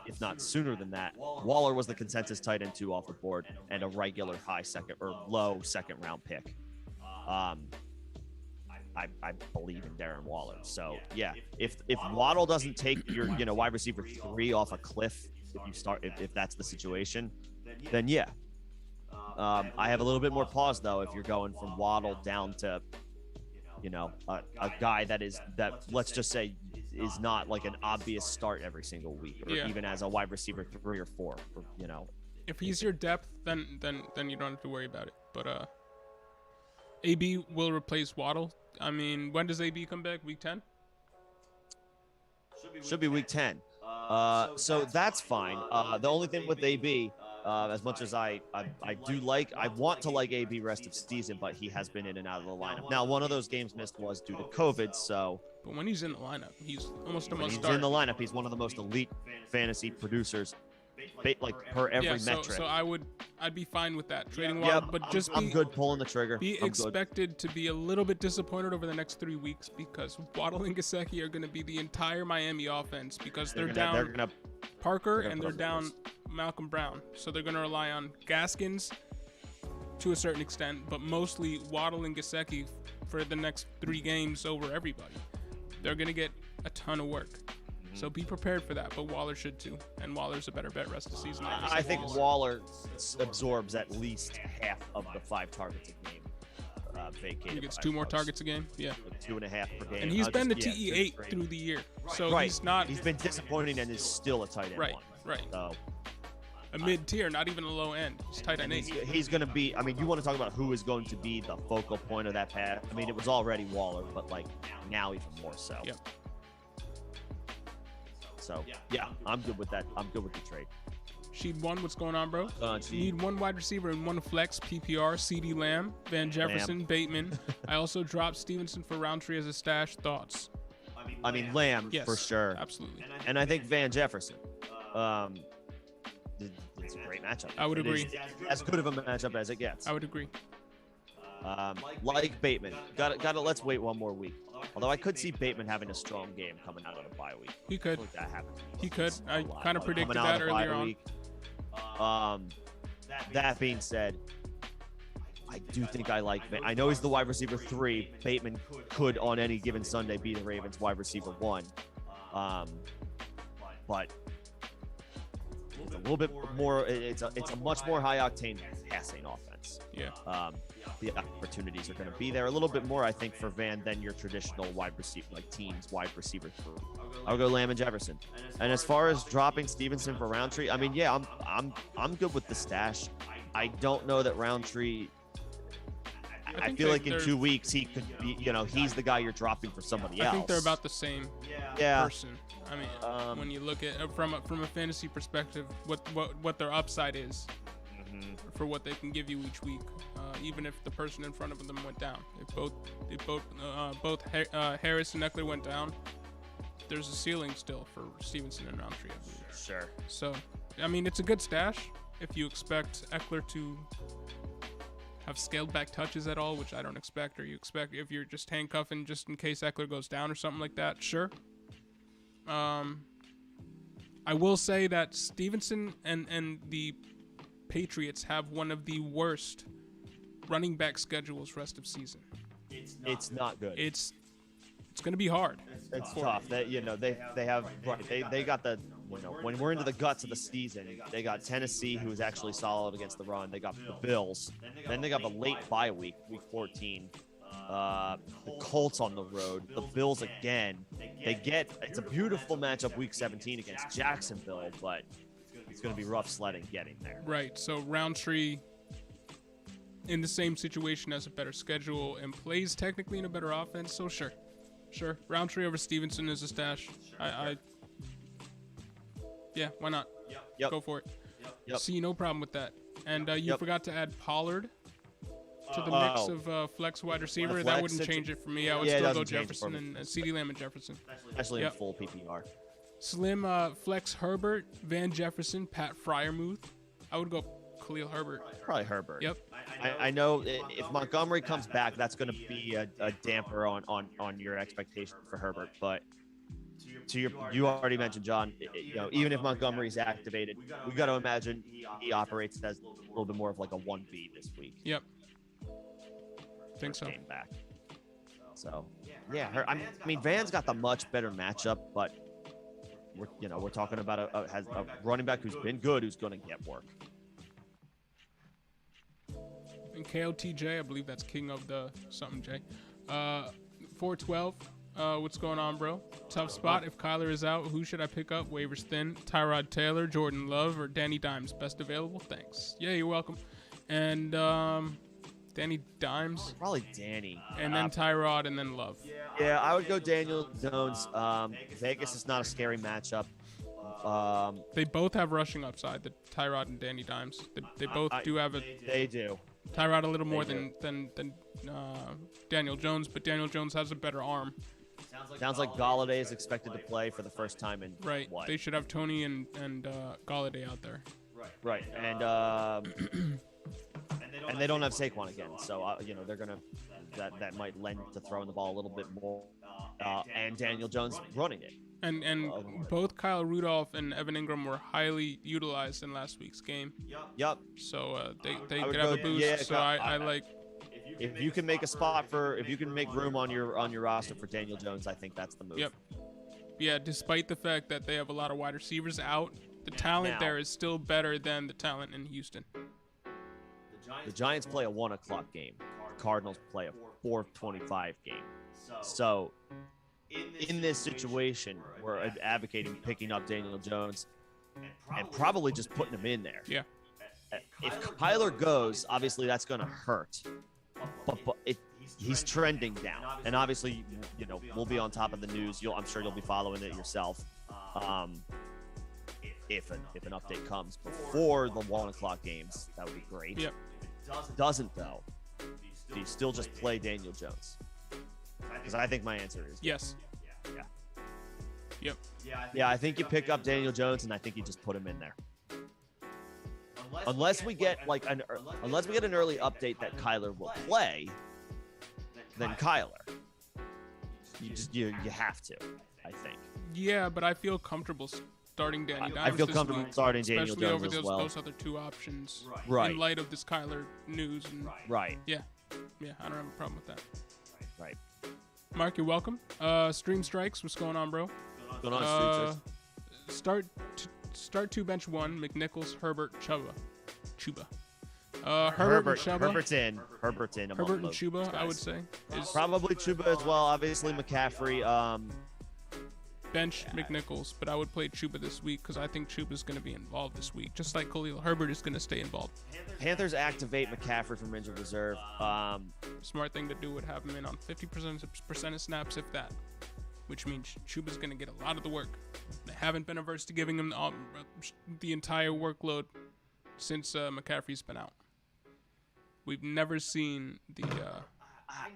if not sooner than that, Waller was the consensus tight end 2 off the board and a regular high second or low second round pick. I believe in Darren Waller. So yeah, if Waddle doesn't take your wide receiver 3 off a cliff, if that's the situation, then yeah. I have a little bit more pause though if you're going from Waddle down to a guy that let's just say is not like an obvious start every single week, or even as a wide receiver 3 or 4. If he's your depth, then you don't have to worry about it. But AB will replace Waddle. I mean, when does AB come back? Week 10? Should be week 10. So that's fine. The only thing with AB, as much as I want to like AB rest of season, but he has been in and out of the lineup. Now, one of those games missed was due to COVID, so. But when he's in the lineup, he's almost a must start. He's in the lineup. He's one of the most elite fantasy producers, like per every metric. So I'd be fine with that trading Waddle, but I'm good pulling the trigger. Be expected to be a little bit disappointed over the next 3 weeks because Waddle and Gesicki are going to be the entire Miami offense because they're down Parker and they're down Malcolm Brown, so they're going to rely on Gaskins to a certain extent, but mostly Waddle and Gesicki for the next 3 games over everybody. They're going to get a ton of work. So be prepared for that, but Waller should too. And Waller's a better bet rest of the season. I think Waller absorbs at least half of the 5 targets a game vacated. He gets 2 more targets a game? Yeah. Like 2.5 per game. And he's been the TE8 through the year. So he's not... He's been disappointing and is still a tight end one. Right. So... a mid-tier, not even a low end. He's tight end 8. He's going to be, I mean, you want to talk about who is going to be the focal point of that pass. I mean, it was already Waller, but like now even more so. Yep. So, yeah, I'm good with that. I'm good with the trade. Sheet 1, what's going on, bro? You need 1 wide receiver and 1 flex, PPR, CeeDee Lamb, Van Jefferson, Bateman. I also dropped Stevenson for Roundtree as a stash. Thoughts? I mean, Lamb, yes, for sure. Absolutely. And I think Van Jefferson. It's a great matchup. I would agree. As good of a matchup as it gets. I would agree. Like Bateman. Got let's wait 1 more week. Although I could see Bateman having a strong game coming out of the bye week. He could. Like that happens. He could. I kind of predicted that earlier on. That being said, I do think I like I know he's the wide receiver 3. Bateman could on any given Sunday be the Ravens wide receiver 1. But it's a little bit more. It's a much more high octane passing offense. Yeah. The opportunities are going to be there a little bit more, I think, for Van than your traditional wide receiver, like teams wide receiver 3. I'll go Lamb and Jefferson. And as far as dropping Stevenson for Roundtree, I mean, yeah, I'm good with the stash. I don't know that Roundtree. I feel like in 2 weeks he could be, he's the guy you're dropping for somebody else. I think they're about the same person. I mean, when you look at from a fantasy perspective, what their upside is for what they can give you each week, even if the person in front of them went down. If both Harris and Eckler went down, there's a ceiling still for Stevenson and Roundtree, I believe. Sure. So, I mean, it's a good stash if you expect Eckler to have scaled back touches at all, which I don't expect, or you expect if you're just handcuffing just in case Eckler goes down or something like that, sure. I will say that Stevenson and the Patriots have one of the worst running back schedules rest of season. It's not good. It's going to be hard. It's tough. They got the when we're into the guts of the season, they got Tennessee, who is actually solid against the run. They got the Bills. Then they got the late bye week 14. The Colts on the road. The Bills again. It's a beautiful matchup week 17 against Jacksonville, but it's going to be rough sledding getting there. Right. So Roundtree in the same situation, has a better schedule and plays technically in a better offense. So sure. Roundtree over Stevenson is a stash. Yeah, why not? Yep. Go for it. Yep. See, no problem with that. And you forgot to add Pollard to the mix of flex wide receiver. That wouldn't change it for me. I would still go Jefferson and CeeDee Lamb and Jefferson. Especially in full PPR. Slim flex Herbert, Van Jefferson, Pat Freiermuth. I would go Khalil Herbert. Probably Herbert. Yep. I know if Montgomery comes back, that's going to be a damper on your expectation for Herbert. But you already mentioned, John, even if Montgomery's activated, we got to imagine he operates as a little bit more of like a 1B this week. Yep. Think so. Came back. So yeah, I mean Van's got the much better matchup, but we're talking about a running back who's been good, who's going to get work. And KOTJ, I believe that's King of the something J. 412. What's going on, bro? Tough spot. If Kyler is out, who should I pick up? Waivers thin. Tyrod Taylor, Jordan Love, or Danny Dimes? Best available? Thanks. Yeah, you're welcome. And Danny Dimes. Probably Danny. And then Tyrod, and then Love. Yeah, I would go Daniel Jones. Vegas is not a scary matchup. They both have rushing upside, the Tyrod and Danny Dimes. They both do have a... They do. Tyrod a little more than Daniel Jones, but Daniel Jones has a better arm. Sounds like Galladay is expected to play for the first time in what? They should have Tony and Galladay out there. Right, and they don't have Saquon again, so they're gonna that might lend to throwing the ball a little bit more, and Daniel Jones running it. And both Kyle Rudolph and Evan Ingram were highly utilized in last week's game. Yep. So they could have a boost. Yeah, so I like. If you can make a spot if you can make room on your roster for Daniel Jones, I think that's the move. Yep. Yeah, despite the fact that they have a lot of wide receivers out, the talent there is still better than the talent in Houston. The Giants play a 1:00 game. The Cardinals play a 4:25 game. So in this situation, we're advocating picking up Daniel Jones and probably just putting him in there. Yeah. If Kyler goes, obviously that's going to hurt. But he's trending down, and obviously, we'll be on top of the news. I'm sure you'll be following it yourself. If an update comes before the 1:00 games, that would be great. Yep. If it doesn't though, do you still just play Daniel Jones? Because I think my answer is yes. Yeah. Yep. Yeah, I think you pick up Daniel Jones, and I think you just put him in there. Unless we get an early update that Kyler will play, then Kyler. You have to, I think. Yeah, but I feel comfortable starting Danny Dimes. I feel comfortable starting Daniel Jones over as well. Those other two options. Right. In light of this Kyler news. And, right. Yeah. Yeah, I don't have a problem with that. Right. Mark, you're welcome. Stream Strikes, what's going on, bro? What's going on, Start 2, bench 1, McNichols, Herbert, Chuba. Herbert and Chuba. Herbert's in. Herbert and Chuba, I would say. Probably Chuba as well. Obviously, McCaffrey. Bench McNichols, but I would play Chuba this week because I think Chuba's going to be involved this week, just like Khalil Herbert is going to stay involved. Panthers activate McCaffrey from injured reserve. Smart thing to do would have him in on 50% of snaps, if that, which means Chuba's going to get a lot of the work. They haven't been averse to giving him the entire workload since McCaffrey's been out. We've never seen the...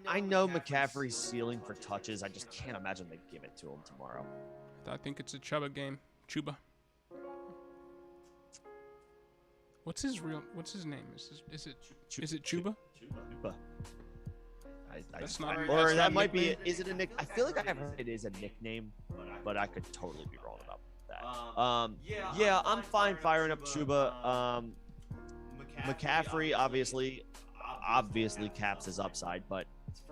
I know McCaffrey's ceiling for touches. I just can't imagine they give it to him tomorrow. I think it's a Chuba game. Chuba. What's his name? Is it Chuba? Chuba. That's not. Or that might be. Is it a nick? I feel like I have heard it is a nickname, but I could totally be wrong about that. Yeah, I'm fine firing up Chuba. McCaffrey obviously caps his upside, but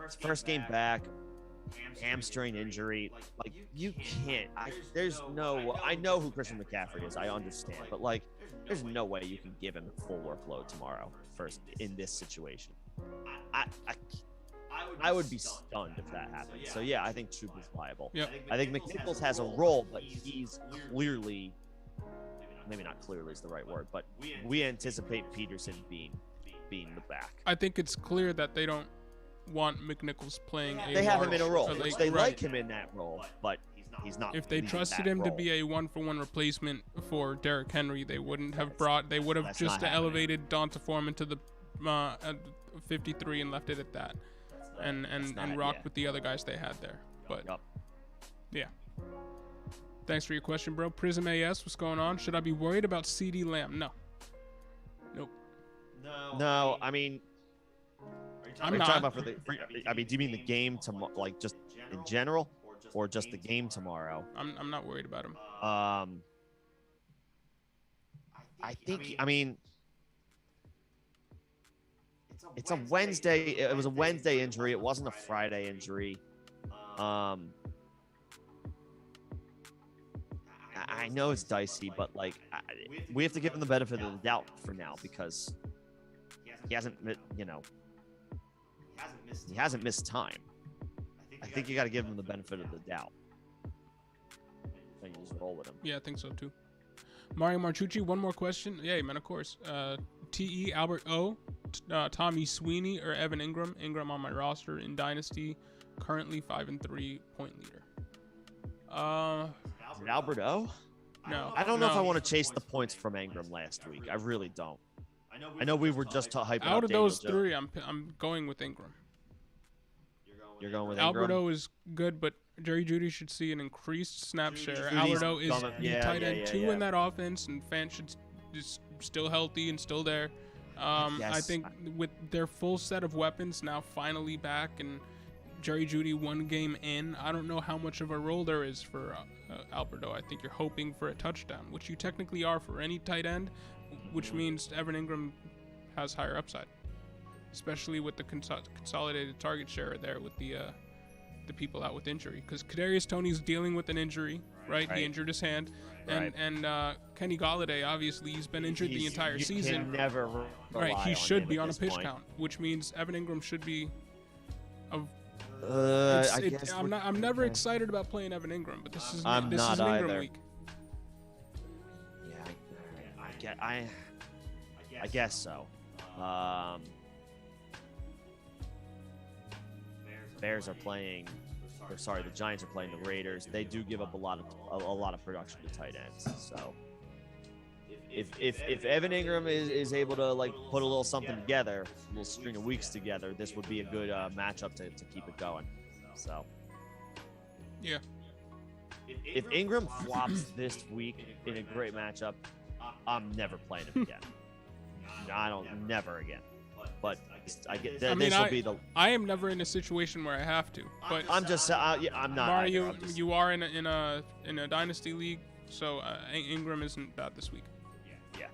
his first game back, hamstring injury, like you can't. I know who Christian McCaffrey is. I understand, but there's no way you can give him full workload tomorrow. First in this situation, I would be stunned if that happened. So yeah, I think Chuba's viable. Yep. I think McNichols has a role, but he's clearly, maybe not clearly is the right word, but we anticipate Peterson being the back. I think it's clear that they don't want McNichols playing They have him in a role, which they like him in that role, but he's not. If they trusted him to be a 1-for-1 replacement for Derrick Henry, they wouldn't have They would have just elevated Donta Foreman to the 53 and left it at that, and rocked with the other guys they had there. But yeah. Thanks for your question, bro. Prism AS, what's going on? Should I be worried about CeeDee Lamb? No. Nope. No, I mean, I'm not. Talking about do you mean the game tomorrow, just in general, or just the game tomorrow? I'm not worried about him. I think it's a Wednesday. It was a Wednesday injury. It wasn't a Friday injury. I know it's dicey, but we have to give him the benefit of the doubt for now because he hasn't missed time. I think you got to give him the benefit of the doubt. And you just roll with him. Yeah, I think so too. Mario Marchucci, one more question. Yeah, man, of course. T.E. Albert O, Tommy Sweeney, or Evan Ingram. Ingram on my roster in Dynasty, currently 5-3 point leader. Is it Albert O? No. I don't know if I want to chase the points from Ingram last week. I really don't. I know we were just hyping out of Daniel those Jones. three, I'm going with Ingram. You're going with Ingram? Alberto is good, but Jerry Jeudy should see an increased snap share. Alberto is tight end 2 in that offense, and Fant should is still healthy and still there. I think with their full set of weapons now finally back, and Jerry Jeudy 1 game in, I don't know how much of a role there is for Alberto. I think you're hoping for a touchdown, which you technically are for any tight end, which means Evan Ingram has higher upside, especially with the consolidated target share there with the people out with injury. Because Kadarius Toney's dealing with an injury, right? He injured his hand, and Kenny Golladay, obviously, he's been injured the entire season. Can never He should be on a pitch point. count, which means Evan Ingram should be. I'm never excited about playing Evan Ingram, but this is an Ingram week. Yeah, I guess so. Bears are playing, the Giants are playing the Raiders. They do give up a lot of production to tight ends. So if Evan Ingram is able to put a little something together, a little string of weeks together, this would be a good matchup to keep it going. So yeah, if Ingram flops this week in a great matchup, I'm never playing him again. Never again. But I am never in a situation where I have to. But I'm just, I'm not. Mario, you are in a dynasty league, so Ingram isn't bad this week. Yeah.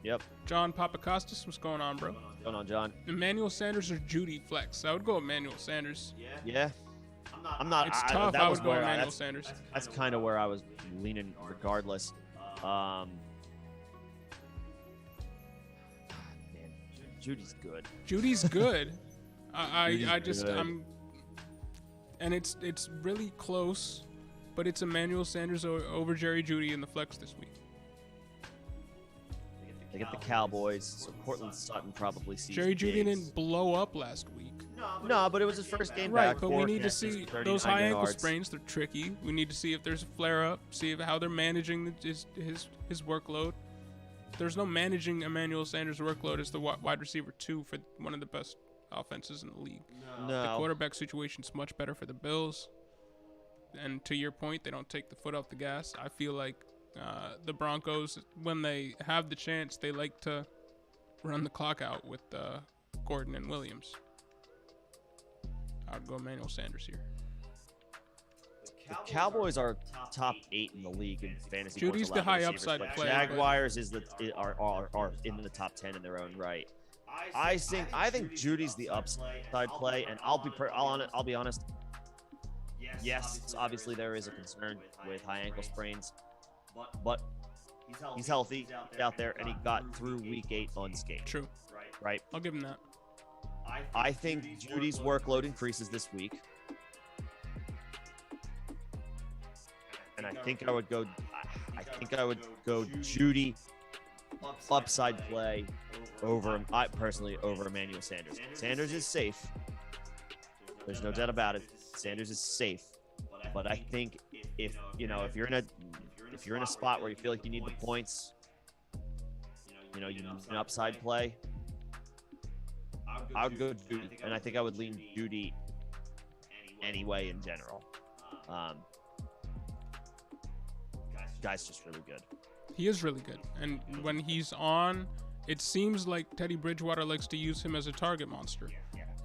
Yep. John Papakostas, what's going on, bro? What's going on, John? Emmanuel Sanders or Jeudy flex? I would go Emmanuel Sanders. Yeah. I'm not. It's tough. I would go Emmanuel Sanders. That's kind of where I was leaning, regardless. Judy's good. Judy's good. And it's really close, but it's Emmanuel Sanders over Jerry Jeudy in the flex this week. They get the Cowboys, so Cortland Sutton probably sees Jerry Jeudy didn't blow up last week. No, but it was his first game right, back. But we need to see those high ankle sprains. They're tricky. We need to see if there's a flare-up, see how they're managing his workload. There's no managing Emmanuel Sanders' workload as the wide receiver 2 for one of the best offenses in the league. No. The quarterback situation's much better for the Bills. And to your point, they don't take the foot off the gas. I feel like the Broncos, when they have the chance, they like to run the clock out with Gordon and Williams. I'd go Emmanuel Sanders here. The Cowboys are top 8 in the league in fantasy. Judy's the high upside player. Jaguars are in the top 10 in their own right. I think Judy's the upside play, and I'll be honest. Yes, obviously there is a concern with high ankle sprains, but he's healthy out there, and he got through week 8 unscathed. True. Right. I'll give him that. I think Judy's workload increases this week. And I think I would go Jeudy upside play over Emmanuel Sanders. Sanders is safe. There's no doubt about it. Sanders is safe. But I think if you're in a spot where you feel like you need the points, you need an upside play, I would go Jeudy, and I think I would lean Jeudy anyway in general. Guy's just really good. He is really good. And when he's on, it seems like Teddy Bridgewater likes to use him as a target monster.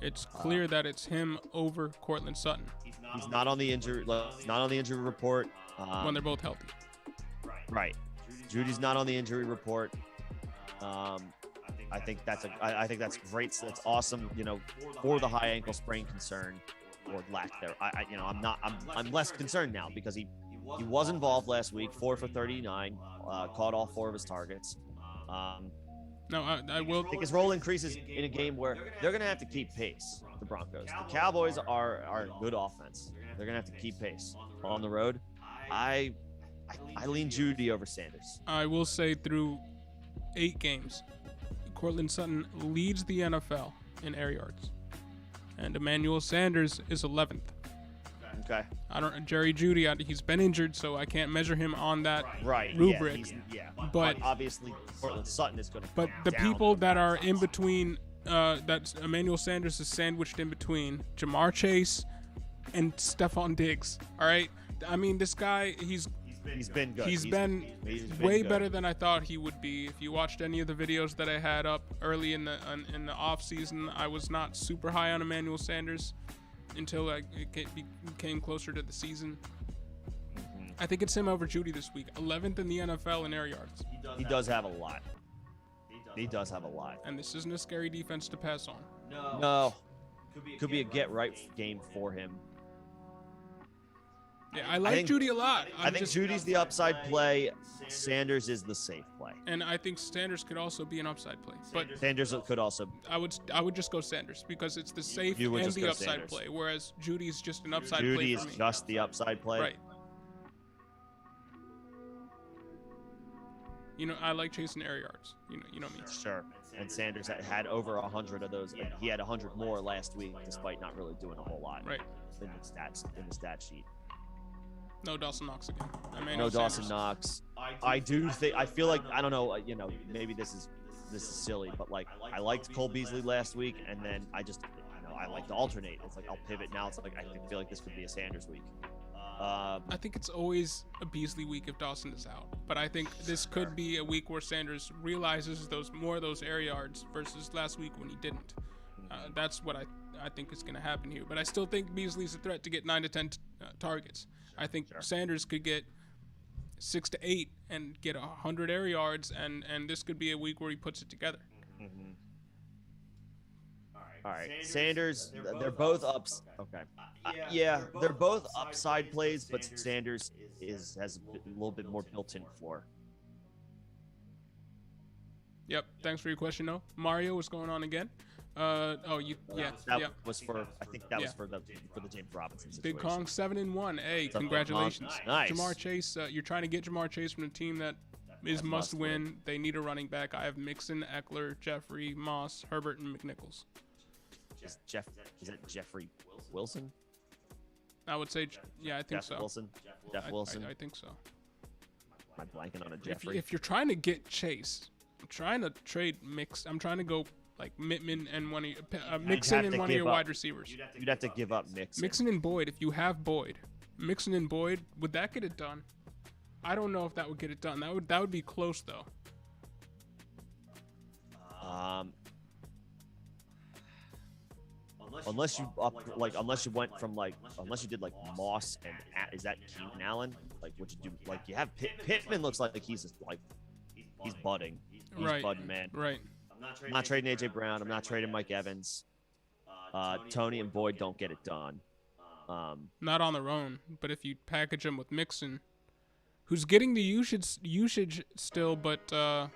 It's clear that it's him over Cortland Sutton. He's not on the injury report. When they're both healthy. Right. Judy's not on the injury report. I think that's great. That's awesome. For the high ankle sprain concern or lack there. I'm less concerned now because he was involved last week, 4 for 39, caught all 4 of his targets. No, No, I will. I think his role increases in a game where they're going to have to keep pace, the Broncos. The Cowboys are a good offense. They're going to have to keep pace. On the road, I lean Judy over Sanders. I will say through 8 games, Cortland Sutton leads the NFL in air yards, and Emmanuel Sanders is 11th. Okay. Jerry Jeudy, he's been injured, so I can't measure him on that right. rubric. Yeah. But obviously, Cortland Sutton is going to. But the people that are in between, that Emmanuel Sanders is sandwiched in between Jamar Chase and Stephon Diggs. All right. I mean, this guy, he's been good. He's been way better than I thought he would be. If you watched any of the videos that I had up early in the off season, I was not super high on Emmanuel Sanders until it came closer to the season. Mm-hmm. I think it's him over Judy this week. 11th in the NFL in air yards. He does have a lot. He does have a lot. And this isn't a scary defense to pass on. No. Could be a get-right game for him. Yeah, I like Judy a lot. I think Judy's the upside play. Sanders is the safe play. And I think Sanders could also be an upside play. But Sanders could also. I would just go Sanders because it's the safe and the upside Sanders. play, whereas Judy's just an upside play. Judy is just the upside play. Right. You know, I like chasing air yards. You know me. Sure. And Sanders had over 100 of those. And he had 100 more last week, despite not really doing a whole lot. Right. In the stat sheet. No Dawson Knox again. No Dawson Knox. I feel like, I don't know, maybe this is silly, but like I liked Cole Beasley last week, and then I just, I like to alternate. It's like I'll pivot now. It's like I feel like this could be a Sanders week. I think it's always a Beasley week if Dawson is out, but I think this could be a week where Sanders realizes more of those air yards versus last week when he didn't. That's what I think is going to happen here. But I still think Beasley's a threat to get 9 to 10 targets. I think Sanders could get 6 to 8 and get 100 air yards, and this could be a week where he puts it together. Mm-hmm. All right. Sanders, they're both ups. Okay. They're both upside plays, but Sanders has a little bit more built-in floor. Yep. Thanks for your question, though. Mario, what's going on again? That was for the James Robinson situation. Big Kong 7-1. Hey, congratulations. Nice. Jamar Chase, you're trying to get Jamar Chase from a team that is must win. They need a running back. I have Mixon, Eckler, Jeffrey, Moss, Herbert, and McNichols. Is it Jeffrey Wilson? I would say, I think so. Wilson? Jeff Wilson? I think so. Am I blanking on a Jeffrey? If you're trying to get Chase, I'm trying to trade Mix. I'm trying to go like Mittman and Mixon and one of your wide receivers. You'd have to give up Mixon. Mixon and Boyd. If you have Boyd, Mixon and Boyd, would that get it done? I don't know if that would get it done. That would be close though. Unless you did like Moss and is that Keenan Allen? Like what you do? Like you have Pittman looks like he's budding. He's budding, man. Right. I'm not trading AJ Brown. I'm not trading Mike Evans. Tony and Boyd don't get it done. Not on their own, but if you package them with Mixon, who's getting the usage still, but I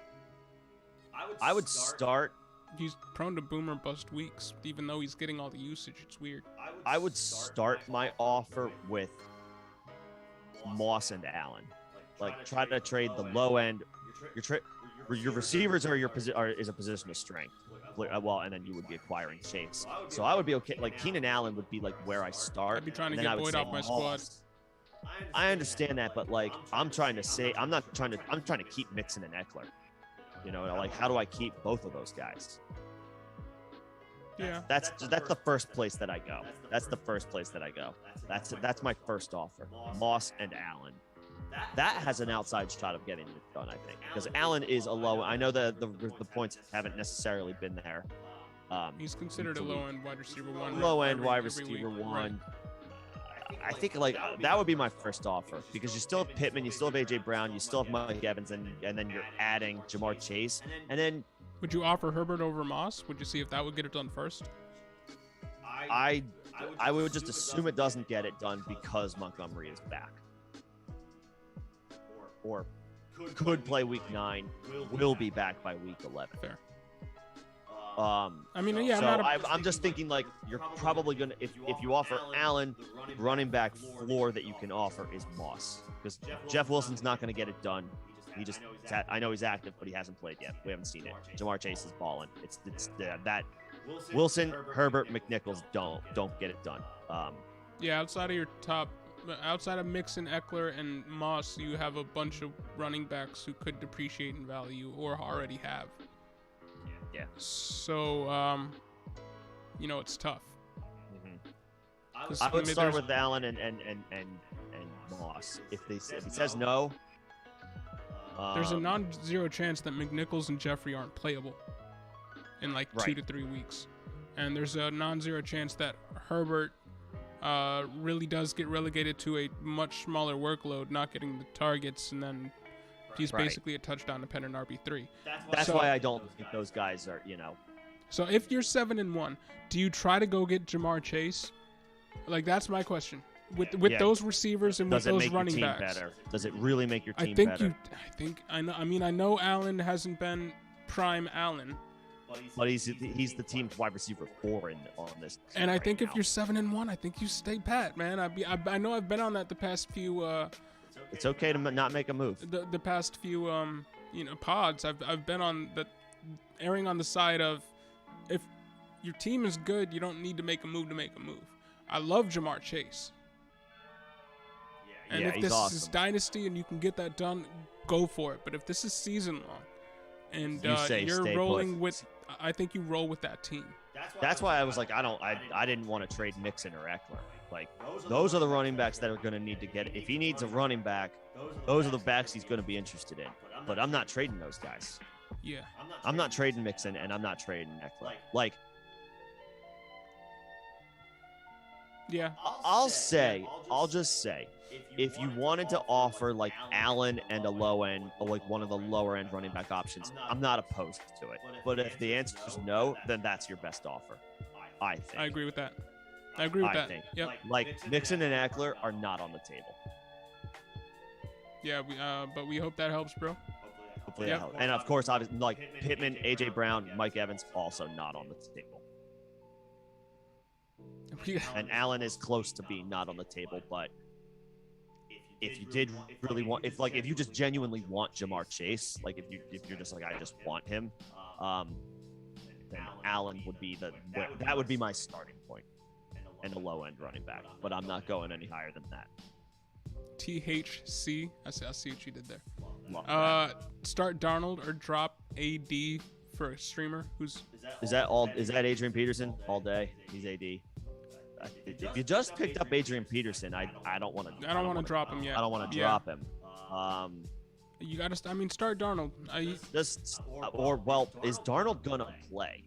would start. He's prone to boomer bust weeks, even though he's getting all the usage. It's weird. I would start my offer with Moss and Allen. Like try to trade the low end. Your receivers is a position of strength. Well, and then you would be acquiring Chase. So I would be okay. Like Keenan Allen would be like where I start. I'd be trying to get Boyd off my squad. I understand that, but like I'm trying to keep Mixon and Eckler. Like how do I keep both of those guys? Yeah. That's the first place that I go. That's my first offer. Moss and Allen. That has an outside shot of getting it done, I think, because Allen is a low. I know that the points haven't necessarily been there. He's considered a low-end wide receiver one. Low-end wide receiver one. Right. I think that would be my first offer because you still have Pittman, you still have AJ Brown, you still have Mike Evans, and then you're adding Jamar Chase, and then. Would you offer Herbert over Moss? Would you see if that would get it done first? I would just assume it doesn't get it done because Montgomery is back. Or could play week 9, will be back by week 11. Fair. I mean, yeah, so I'm just thinking like you're probably gonna if you offer Allen, running back floor that you can offer is Moss, because Jeff Wilson's not gonna get it done. He just I know he's active, but he hasn't played yet. We haven't seen it. Jamar Chase is balling. It's that Wilson, Herbert, McNichols don't get it done. Yeah, outside of Mixon, Eckler, and Moss, you have a bunch of running backs who could depreciate in value or already have. Yeah. So, it's tough. Mm-hmm. I would start with Allen and Moss. If he says no, there's a non-zero chance that McNichols and Jeffrey aren't playable in like 2 to 3 weeks, and there's a non-zero chance that Herbert really does get relegated to a much smaller workload, not getting the targets, and then he's basically a touchdown-dependent RB3. That's why I don't think those guys are, So if you're 7-1, do you try to go get Jamar Chase? Like, that's my question. With those receivers and with those running backs. Does it make your team better? Does it really make your team better? I know Allen hasn't been prime Allen. But he's the team's wide receiver 4 on this. And I think if you're 7-1, I think you stay pat, man. I know I've been on that the past few. It's okay to not make a move. The past few pods, I've been on the erring on the side of if your team is good, you don't need to make a move to make a move. I love Jamar Chase. And if this is dynasty and you can get that done, go for it. But if this is season long and you're rolling with, I think you roll with that team. That's why I was like, I didn't want to trade Mixon or Eckler. Like, those are the running backs that are going to need to get it. If he needs a running back, those are the backs he's going to be interested in. But I'm not trading those guys. Yeah. I'm not trading Mixon, and I'm not trading Eckler. Like, yeah. I'll just say, if you wanted to offer like Allen and a low end, or like one of the lower end running back options, I'm not opposed to it. But if the answer is no, then that's your best offer. I think. I agree with that. I think. Yep. Like Mixon and Eckler are not on the table. Yeah, but we hope that helps, bro. Hopefully that helps. And of course, obviously, like Pittman, AJ Brown, Mike Evans, also not on the table. And Allen is close to being not on the table, but if you did really want, if you just genuinely want Jamar Chase, like if you're just like, I just want him, then Allen would be that would be my starting point and a low end running back, but I'm not going any higher than that. THC, I see what you did there. Start Darnold or drop AD for a streamer. Is that Adrian Peterson all day? He's AD. If you just picked up Adrian Peterson, I don't want to. I don't want to drop him yet. I don't want to drop him. You gotta. Start Darnold. Is Darnold gonna play?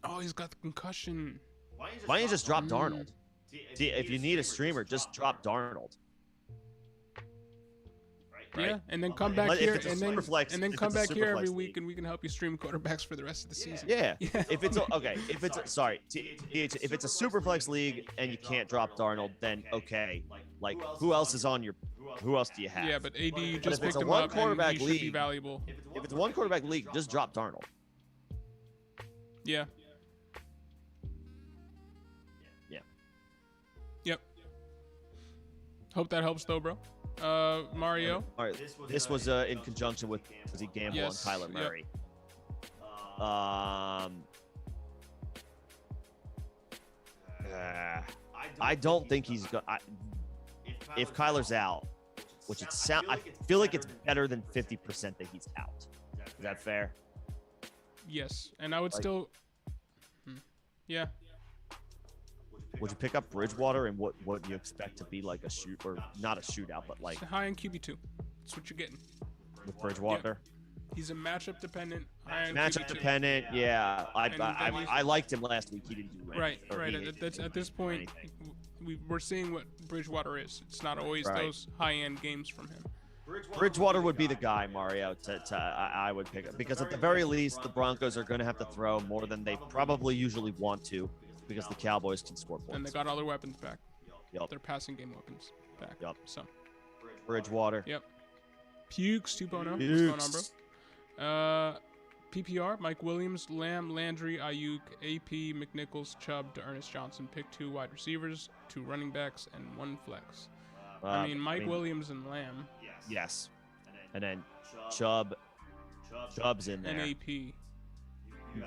Oh, he's got the concussion. Why don't you just drop Darnold? If you need a streamer, just drop Darnold. Right? Yeah, and then come back here, and then come back here every week, and we can help you stream quarterbacks for the rest of the season. Yeah. If it's a super flex league and you can't drop Darnold, then okay. Like who else do you have? Yeah, but AD you just picked him up, and he should be valuable. If it's a one quarterback league, just drop Darnold. Yeah. Yep. Hope that helps though, bro. Mario. All right. This was in conjunction with Gamble and Kyler Murray. I don't think he's going. If Kyler's out, which I feel like it's better than 50% that he's out. Is that fair? Yes, and I would still. Yeah. Would you pick up Bridgewater and what you expect to be like a shoot, or not a shootout, but like high end QB2? That's what you're getting with Bridgewater. Yeah. He's a matchup dependent. Matchup dependent, yeah. I liked him last week. He didn't do anything. Right. At this point, we're seeing what Bridgewater is. It's not always those high end games from him. Bridgewater would be the guy, Mario, I would pick up, because at the very least, the Broncos are going to have to throw more than they probably usually want to, because the Cowboys can score points. And they got all their weapons back. Yep. Their passing game weapons back. Yep. So. Bridgewater. Yep. Pukes 2.0. What's going on, bro? PPR, Mike Williams, Lamb, Landry, Ayuk, AP, McNichols, Chubb, Ernest Johnson. Pick 2 wide receivers, 2 running backs, and 1 flex. Mike Williams and Lamb. Yes. And then Chubb's in there. And AP.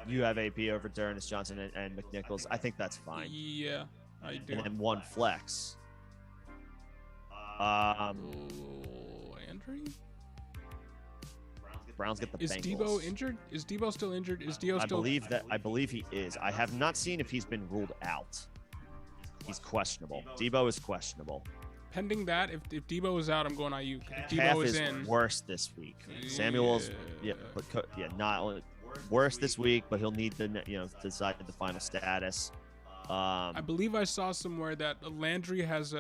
You have AP over Ernest Johnson and McNichols. I think that's fine. Yeah, I do. And then 1 flex. Landry? Browns get the Bengals. Is Debo injured? Is Debo still injured? Is Dio still? I believe he is. I have not seen if he's been ruled out. He's questionable. Debo is questionable. Pending that, if Debo is out, I'm going Ayuk. If Debo Calf is in, worse this week. Samuel's not only worse this week, but he'll need to decide the final status. I believe I saw somewhere that Landry has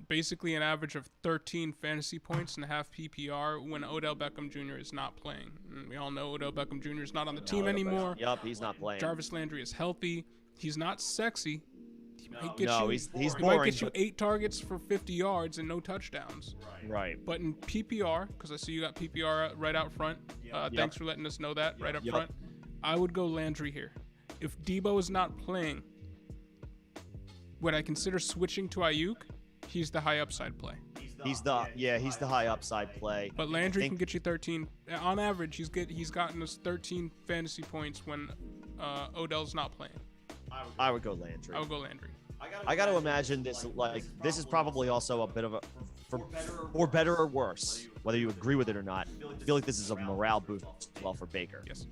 basically an average of 13 fantasy points and a half PPR when Odell Beckham Jr. is not playing. And we all know Odell Beckham Jr. is not on the team anymore. Yep, he's not playing. Jarvis Landry is healthy. He's not sexy. He might get he's he boring. might get you 8 targets for 50 yards and no touchdowns. Right. But in PPR, because I see you got PPR right out front. Thanks for letting us know that right up front. I would go Landry here. If Debo is not playing, would I consider switching to Ayuk? He's the high upside play. He's the high upside play. But Landry can get you 13 on average. He's gotten us 13 fantasy points when Odell's not playing. I would go Landry. I got to imagine this is probably also a bit of a for better or worse, whether you agree with it or not. I feel like this is a morale boost as well for Baker. Yes.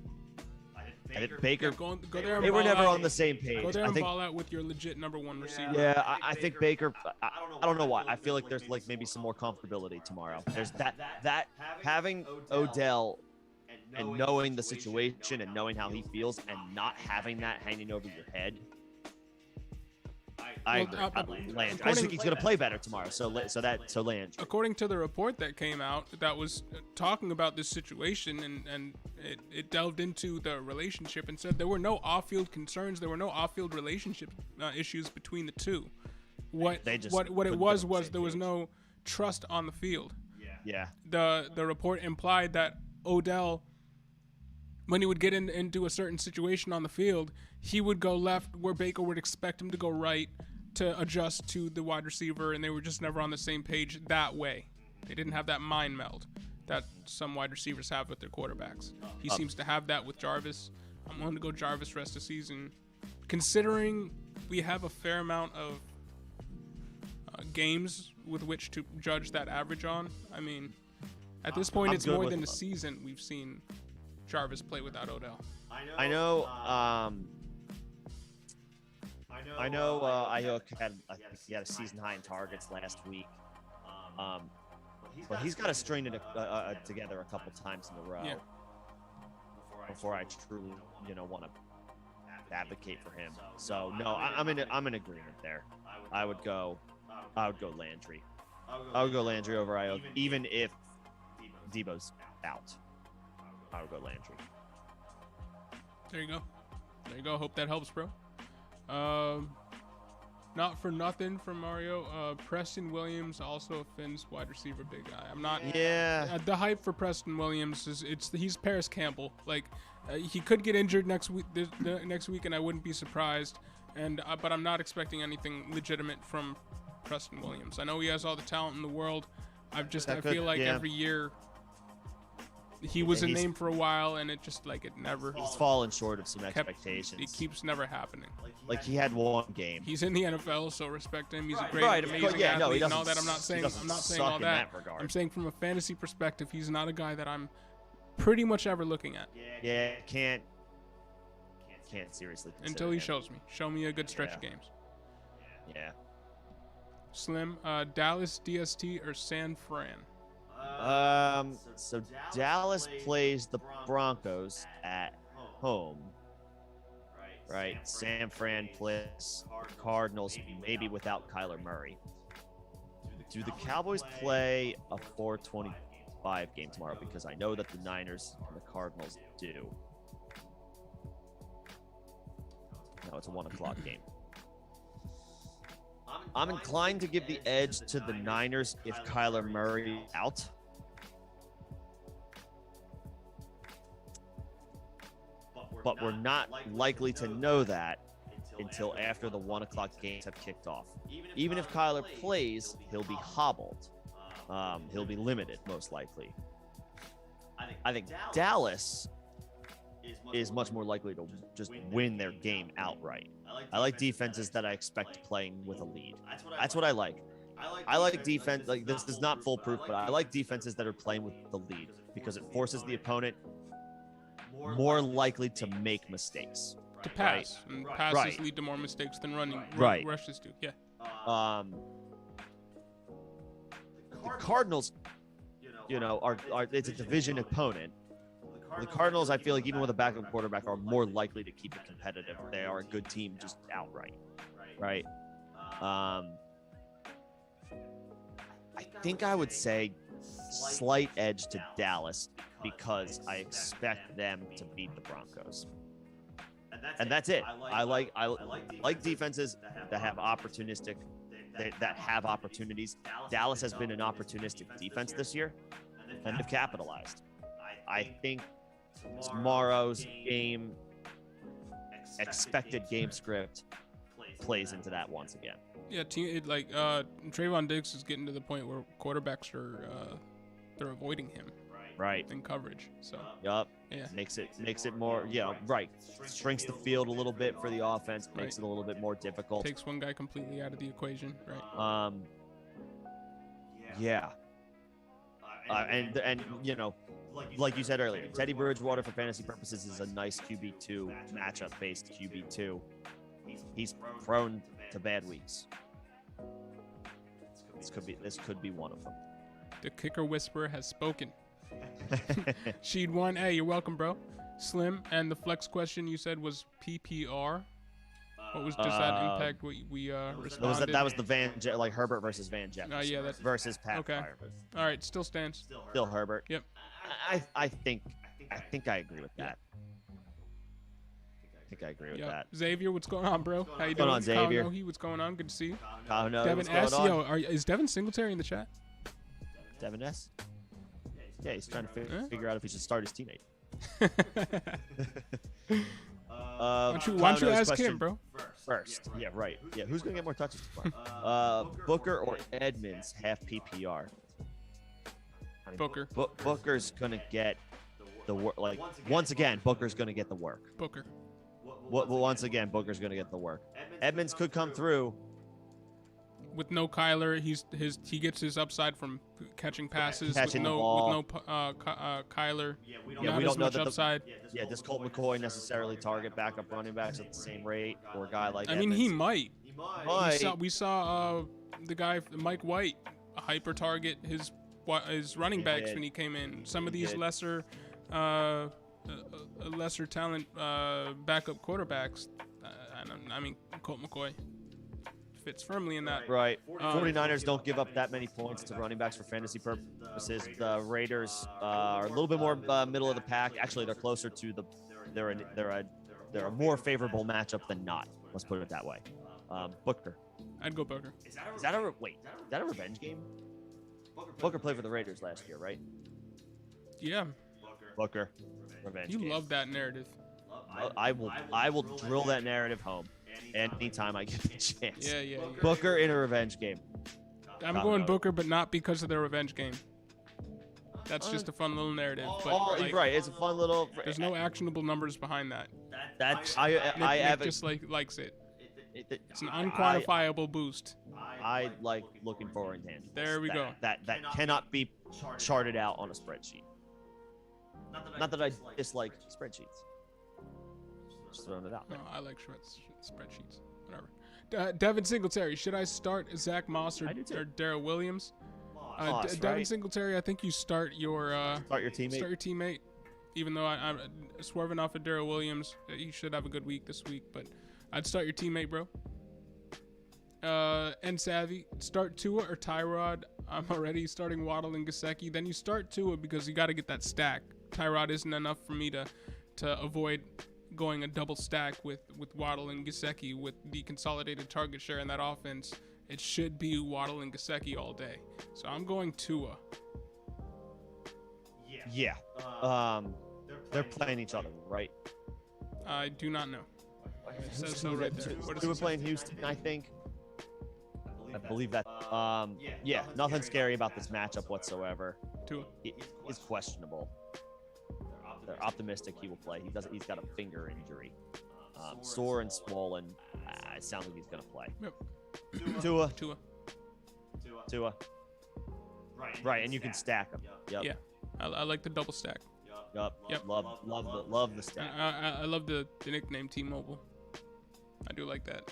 Baker, go there and they were never out. on the same page. Go there and ball out with your legit number 1 receiver. Yeah, I think Baker. I don't know why. I feel like there's maybe some more comfortability tomorrow. There's that having Odell and knowing the situation and knowing how he feels and not having that hanging over your head. I just think he's going to play better tomorrow. So Landry. According to the report that came out that was talking about this situation and it delved into the relationship and said there were no off-field concerns, there were no off-field relationship issues between the two. What it was there was no trust on the field. Yeah. The report implied that Odell, when he would get into a certain situation on the field, he would go left where Baker would expect him to go right to adjust to the wide receiver, and they were just never on the same page that way. They didn't have that mind meld that some wide receivers have with their quarterbacks. He seems to have that with Jarvis. I'm going to go Jarvis rest of season. Considering we have a fair amount of games with which to judge that average on, I mean, at this point, it's more than a season we've seen Jarvis play without Odell. I know Ayuk had a season high in targets last week, but he's got to string it together a couple times in a row before I truly want to advocate for him. So no, I'm in agreement there. I would go Landry. I would go Landry over Ayuk, even if Debo's out. I would go Landry. There you go. Hope that helps, bro. Not for nothing from Mario. Preston Williams, also a Finns wide receiver, big guy. I'm not. Yeah. The hype for Preston Williams he's Paris Campbell. Like he could get injured next week, and I wouldn't be surprised. But I'm not expecting anything legitimate from Preston Williams. I know he has all the talent in the world. I feel like every year he was a name for a while, and it never. He's fallen short of some expectations. It keeps never happening. Like he had one game. He's in the NFL, so respect him. He's a great, amazing athlete and all that. I'm not saying all that. I'm saying from a fantasy perspective, he's not a guy that I'm pretty much ever looking at. Yeah, can't seriously consider until he him. shows me. Show me a good stretch of games. Yeah. Slim, Dallas, DST, or San Fran? So Dallas plays the Broncos at home, right? San Fran plays Cardinals, maybe without Kyler Murray. Do the Cowboys play a 4:25 game tomorrow? Because I know that the Niners and the Cardinals do. No, it's a 1 o'clock game. I'm inclined to give the edge to the Niners if Kyler Murray is out. but we're not likely to know that until after the 1 o'clock games have kicked off. Even if Kyler plays, he'll be hobbled. He'll be limited, most likely. I think Dallas is much more likely to just win their game outright. I like defenses that I expect playing with a lead. That's what I like. I like defense. Like, this is not foolproof, but I like defenses that are playing with the lead because it forces the opponent more likely to make mistakes. To pass. Right? And passes lead to more mistakes than rushes do. Yeah. The Cardinals, are it's a division opponent. The Cardinals, I feel like even with a backup quarterback, are more likely to keep it competitive. They are a good team just outright, right? I think I would say slight edge to Dallas because I expect them to beat the Broncos. And that's it. I like defenses that have opportunistic, that have opportunities. Dallas has been an opportunistic defense this year, and they've capitalized. I think tomorrow's game, expected game script, plays into that once again. Yeah, Trayvon Diggs is getting to the point where quarterbacks are they're avoiding him. Right. In coverage. So. Yup. Yeah. Makes it more. Right. Shrinks the field a little bit for the offense. Makes it a little bit more difficult. Takes one guy completely out of the equation. Right. Yeah. And like you said earlier, Teddy Bridgewater for fantasy purposes is a nice QB2 matchup based QB2. He's prone to bad weeks. This could be one of them. The kicker whisperer has spoken. She'd won. Hey, you're welcome, bro. Slim, and the flex question you said was PPR. Does that impact what we responded? That was the Herbert versus Van Jefferson. Yeah, that's versus Pat. Okay. Freiermuth. All right, still stands. Still Herbert. Yep. I think I agree with that. I think I agree with that. Xavier, what's going on, bro? How you doing? What's going on, Xavier? What's going on? Good to see you. Devin S. Is Devin Singletary in the chat? Devin S. Yeah, he's trying to figure out if he should start his teammate. Why don't you ask him, bro? First. Yeah, right. Yeah, who's going to get more touches tomorrow? Booker or Edmonds, half PPR? Booker. Booker's going to get the work. Once again, Booker's going to get the work. Booker. Once again, Booker's going to get the work. Edmonds could come through. With no Kyler, he gets his upside from catching passes. Catching with the ball. Kyler, we not don't as know much that upside. Does Colt McCoy necessarily target backup running backs at the same rate, or a guy like? I mean, he might. Might. We saw the guy Mike White hyper target his running backs when he came in. Some of these lesser talent backup quarterbacks. I mean, Colt McCoy fits firmly in that. Right. 49ers don't give up that many points to running backs for fantasy purposes. The Raiders are a little bit more middle of the pack. Actually, they're closer to they're a more favorable matchup than not. Let's put it that way. Booker. I'd go Booker. Is that a revenge game? Booker played for the Raiders last year, right? Yeah. Booker. Revenge You game. love that narrative. I will drill that narrative home anytime I get the chance. Yeah. Booker in a revenge game. I'm going Booker, but not because of the revenge game. That's just a fun little narrative. But right, it's a fun little. There's no actionable numbers behind that. That's Nick just likes it. It's an unquantifiable boost. I like looking for intangibles. There we go. That cannot be charted out on a spreadsheet. Not that I dislike spreadsheets. Just throwing it out there. No, I like spreadsheets. Whatever. Devin Singletary. Should I start Zach Moss or Daryl Williams? Devin Singletary, I think you start your teammate. Start your teammate. Even though I'm swerving off of Daryl Williams, he should have a good week this week. But I'd start your teammate, bro. And Savvy, start Tua or Tyrod. I'm already starting Waddle and Gesicki. Then you start Tua because you got to get that stack. Tyrod isn't enough for me to avoid going a double stack with Waddle and Gesicki with the consolidated target share in that offense. It should be Waddle and Gesicki all day. So I'm going Tua. Yeah. They're playing each other, right? I do not know. It says so right there. What We were does it say? playing Houston, I think. I believe that. Yeah, nothing scary about this matchup whatsoever. Tua. It's questionable. They're optimistic he will play. He's got a finger injury. Sore and swollen. It sounds like he's gonna play. Yep. Tua. Right, and you can stack them. Yep. Yeah. I like the double stack. Yep. Love the stack. I love the nickname T-Mobile. I do like that.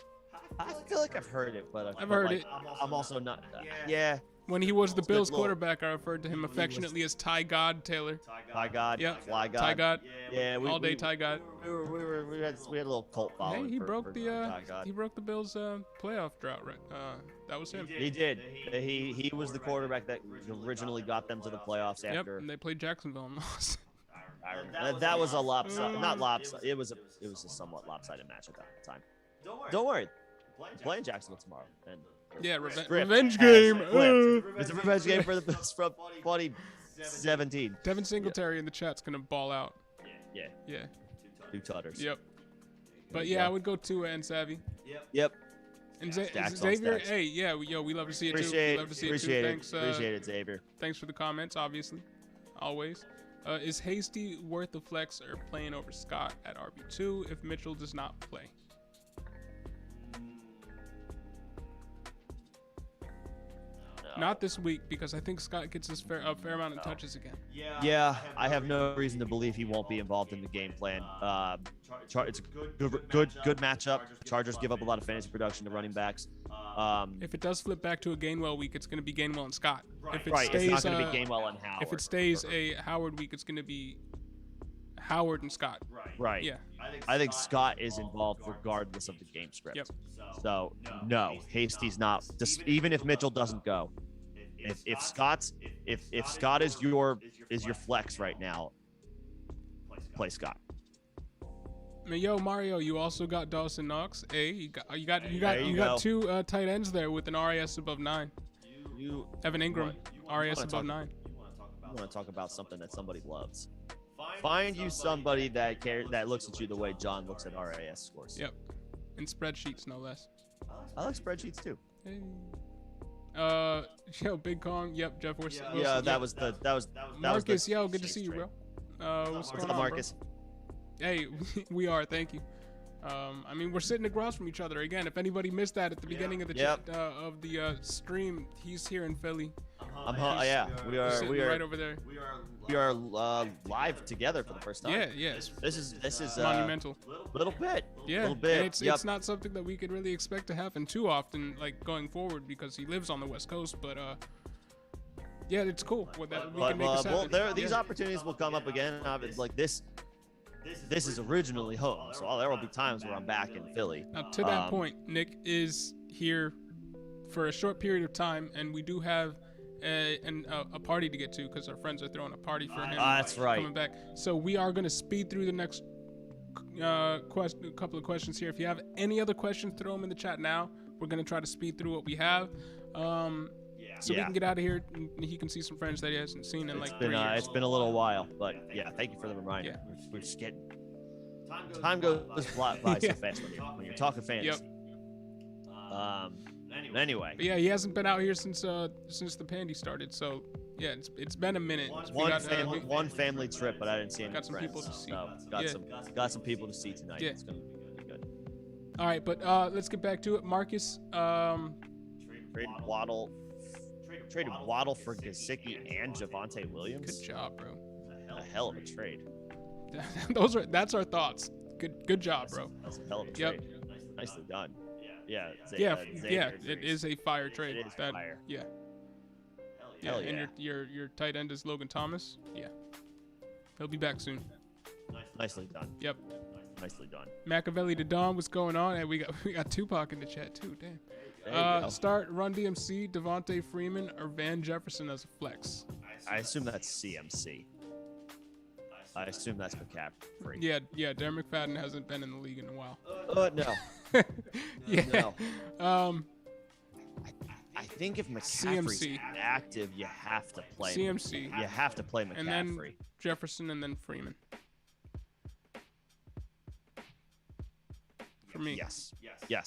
I feel like I've heard it, but I've heard like, it. I'm also not. Yeah. When he was the It's a good Bills little- quarterback, I referred to him affectionately as Ty God Taylor. Ty God. Yep. Fly God. Ty God. Yeah. All day Ty God. We had a little cult following. Hey, he for broke Ty God. the Bills playoff drought. Right. That was him. He did. He was the quarterback that originally got them to the playoffs Yep. after. And they played Jacksonville and lost. I remember. That was a lopsided, not lopsided. It was a somewhat lopsided match at that time. Don't worry. We're playing Jacksonville tomorrow. And Yeah, script revenge has game. flipped. It's a revenge game for the Bills from 2017. Devin Singletary in the chat's gonna ball out. Yeah. Yeah. 2 tutters. Yep. But yeah, I would go Tua and Savvy. Yep. And Stacks on Xavier, stacks. hey, yeah, we love to see it too. Appreciate We it. love to see Appreciate it it. too. Thanks, Appreciate it, Xavier. Thanks for the comments, obviously, always. Is Hasty worth the flex or playing over Scott at RB2 if Mitchell does not play? Not this week because I think Scott gets a fair amount of touches again. Yeah, I have no reason to believe he won't be involved in the game plan. It's a good matchup. Chargers give up a lot of fantasy production to running backs. If it does flip back to a Gainwell week, it's going to be Gainwell and Scott. If it Right, stays, it's not going to be Gainwell and Howard. If it stays a Howard week, it's going to be Howard and Scott. Right. Yeah. I think Scott is involved regardless of the game script. Yep. So no, Hasty's not. Just even if Mitchell doesn't go, if Scott is your flex right now, play Scott. Yo, Mario, you also got Dawson Knox. Hey, you got go. 2 tight ends there with an RAS above 9. Evan Ingram, RAS above 9. You want to talk about something that somebody loves? Find you somebody that looks at you the way John looks at RAS scores. Yep, in spreadsheets no less. I like spreadsheets too. Hey. Yo, Big Kong. Yep, Jeff Wilson. Yeah, that was Marcus. the Yo, good to see you, bro. What's going up, on, Marcus? bro? Hey, we are. Thank you. I mean, we're sitting across from each other again. If anybody missed that at the beginning of the stream, he's here in Philly. Yeah, we are right over there. We are live together for the first time. Yeah. This is monumental. Little bit. Yeah, little bit. And it's not something that we could really expect to happen too often, like going forward, because he lives on the West Coast. But yeah, it's cool. We can make this happen. These opportunities will come up again. Like this is originally home, so there will be times where I'm back in Philly. Now, to that point, Nick is here for a short period of time, and we do have a party to get to because our friends are throwing a party for him. That's right. Coming back, so we are going to speed through the next couple of questions here. If you have any other questions, throw them in the chat now. We're going to try to speed through what we have. So we can get out of here and he can see some friends that he hasn't seen in 3 years. It's been a little while, but yeah, thank you for the reminder. Yeah. We're just getting time goes by so fast when you're talking fantasy. Yep. Anyway. But yeah, he hasn't been out here since the pandy started. So yeah, it's been a minute. One family trip, but I didn't see any got some friends. people to see. So got some people to see tonight. Yeah. It's gonna be good. All right, but let's get back to it. Marcus, Traded Waddle for Gesicki and Javonte Williams. Good job, bro. A hell of a trade. That's our thoughts. Good job, bro. That's a hell of a Yep. trade. Nicely done. Yeah. It is a fire trade. It is fire. Yeah. Hell yeah. And your tight end is Logan Thomas. Yeah. He'll be back soon. Nicely done. Yep. Nicely done. Machiavelli to Dawn, what's going on? And we got Tupac in the chat too. Damn. Start Run DMC, Devontae Freeman, or Van Jefferson as a flex. I assume that's CMC. I assume that's McCaffrey. Yeah. Darren McFadden hasn't been in the league in a while. No. Yeah. No. I think if McCaffrey's CMC. active, you have to play CMC. You have to play McCaffrey. And then Jefferson and then Freeman. me. Yes. Yeah.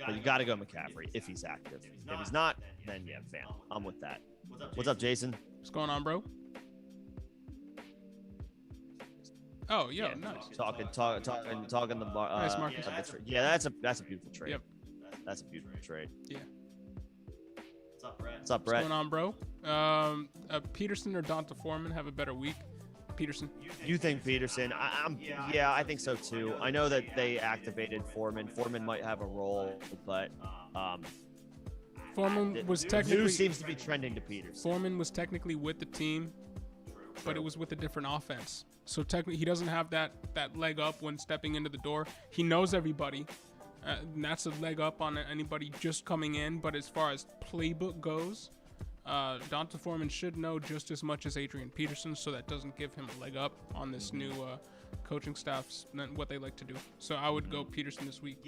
But you got to go McCaffrey if he's active. If he's not, then yeah, fam. I'm with that. What's up, Jason? What's going on, bro? Oh, yeah, nice. Talking the Nice, Marcus. yeah, that's a beautiful trade. Yep. That's a beautiful trade. Yeah. What's up, Brett? What's going on, bro? Peterson or Donta Foreman have a better week? Peterson. You think Peterson? Yeah, I think so too. I know that they activated Foreman. Foreman might have a role, but Foreman was news technically seems to be trending to Peterson. Foreman was technically with the team, but it was with a different offense. So technically, he doesn't have that leg up when stepping into the door. He knows everybody. And that's a leg up on anybody just coming in. But as far as playbook goes, Donta Foreman should know just as much as Adrian Peterson, so that doesn't give him a leg up on this new coaching staff's what they like to do. So I would go Peterson this week.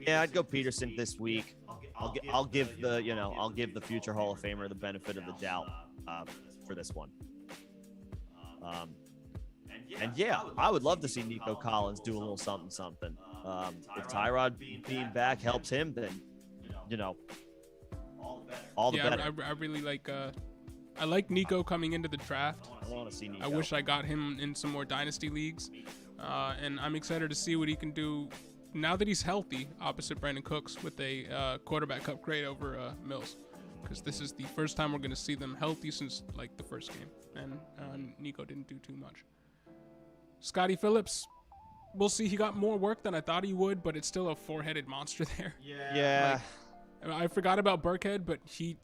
I'd go Peterson this week. I'll give the future Hall of Famer the benefit of the doubt for this one. And yeah, I would love to see Nico Collins do a little something. If Tyrod being back helps him, then all the better. I really like. I like Nico coming into the draft. I want to see Nico. I wish I got him in some more dynasty leagues, and I'm excited to see what he can do now that he's healthy. Opposite Brandon Cooks with a quarterback upgrade over Mills, because this is the first time we're going to see them healthy since like the first game, and Nico didn't do too much. Scotty Phillips, we'll see. He got more work than I thought he would, but it's still a four-headed monster there. Yeah. I forgot about Burkhead, but he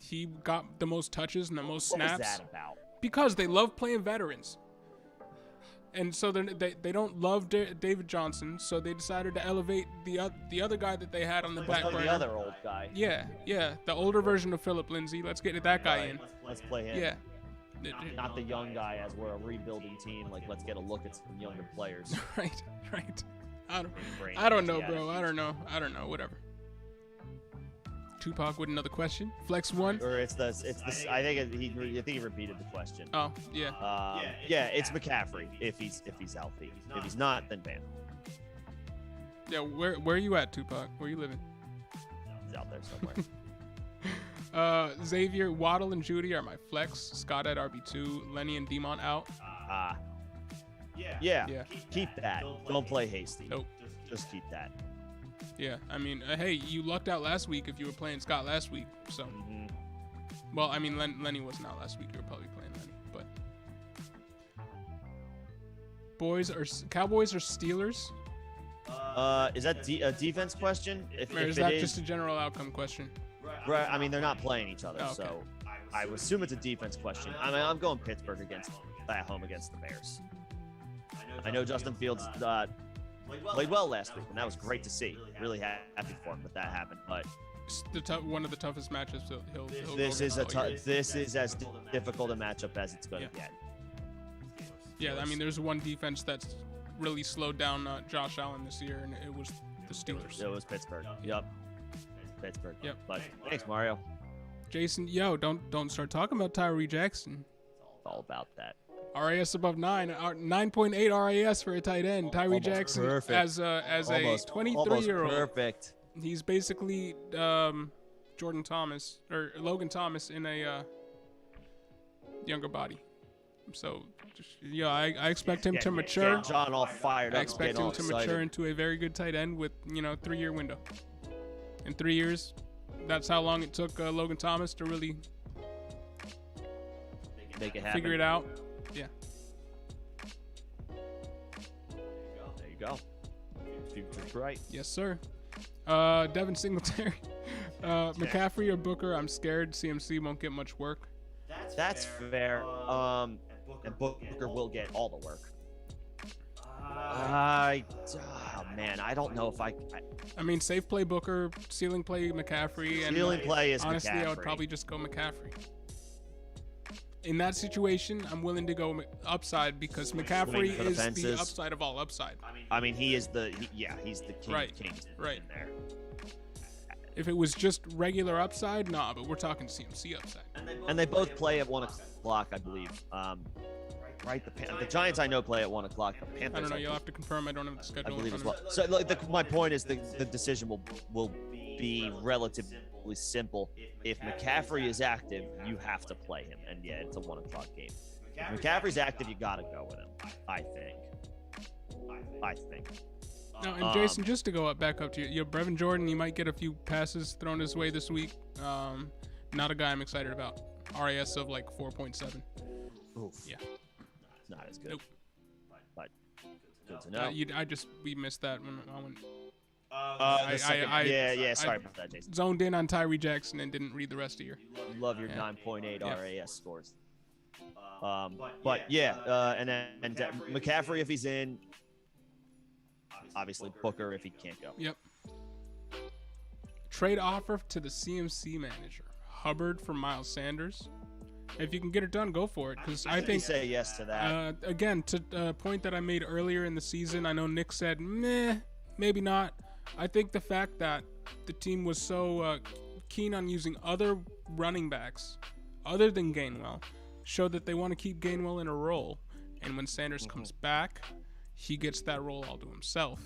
got the most touches and the most snaps. What is that about? Because they love playing veterans. And so they don't love David Johnson, so they decided to elevate the other guy that they had on the back burner. The other old guy. Yeah, the older version of Phillip Lindsay. Let's get that guy in. Let's play him. Yeah. Not the young guy, as we're a rebuilding team. Like, let's get a look at some younger players. Right. I don't know, bro. I don't know. Whatever. Tupac with another question. Flex one. Or it's the. I think he repeated the question. Oh yeah. It's McCaffrey if he's healthy. If he's not, then Van. Yeah. Where are you at, Tupac? Where are you living? He's out there somewhere. Xavier, Waddle, and Judy are my flex. Scott at RB2. Lenny and Demont out. Yeah. Keep that. Don't play hasty. Nope. Just keep that. Yeah, I mean, hey, you lucked out last week if you were playing Scott last week. So, well, I mean, Lenny wasn't out last week. You were probably playing Lenny, but Cowboys or Steelers? Is that a defense question? Or is that just a general outcome question? Right. I mean, they're not playing each other, okay. So I would assume it's a defense question. I mean, I'm going Pittsburgh at home against the Bears. I know Justin Fields played well last week, and that was great to see. Really happy for him that happened. But one of the toughest matchups he'll this is as difficult a matchup as it's going to get. Yeah, I mean, there's one defense that's really slowed down Josh Allen this year, and it was the Steelers. It was Pittsburgh. Yep. Pittsburgh. Yep. But thanks, Mario. Jason, don't start talking about Tyree Jackson. It's all about that. RAS above 9, 9.8 RAS for a tight end. Tyree Jackson perfect. as a 23-year-old. Perfect. He's basically Logan Thomas in a younger body. So, I expect him to mature. Get John all fired up. I expect him to mature into a very good tight end with 3-year window. In 3 years, that's how long it took Logan Thomas to really make it happen. Figure it out. Yeah. There you go. Future's bright. Yes, sir. Devin Singletary. McCaffrey or Booker? I'm scared CMC won't get much work. That's fair. And Booker will get all the work. Man, I don't know if I mean, safe play Booker, ceiling play McCaffrey, and ceiling play is honestly, McCaffrey. I would probably just go McCaffrey. In that situation, I'm willing to go upside because McCaffrey is the upside of all upside. I mean, he's the king of kings right in there. If it was just regular upside, but we're talking CMC upside. And they both play at 1 o'clock, I believe. right? The Giants I know play at 1 o'clock. The Panthers. I don't know. You'll have to confirm. I don't have the schedule. I believe as well. So my point is the decision will be relatively simple. If McCaffrey is active, you have to play him, and yeah, it's a 1 o'clock game. If McCaffrey's active, you gotta go with him. I think. No, and Jason, just to go back up to you, Brevin Jordan, you might get a few passes thrown his way this week. Not a guy I'm excited about. RAS of like 4.7. Oof. Yeah. Not as good. Nope. But good to know. We missed that when I went. Sorry about that, Jason. Zoned in on Tyree Jackson and didn't read the rest of your. You love your 9.8 RAS scores. And McCaffrey if he's in. Obviously, Booker if he can't go. Yep. Trade offer to the CMC manager. Hubbard for Miles Sanders. If you can get it done, go for it. Because I think say yes to that. Again, to a point that I made earlier in the season, I know Nick said, meh, maybe not. I think the fact that the team was so keen on using other running backs other than Gainwell showed that they want to keep Gainwell in a role. And when Sanders comes back, he gets that role all to himself.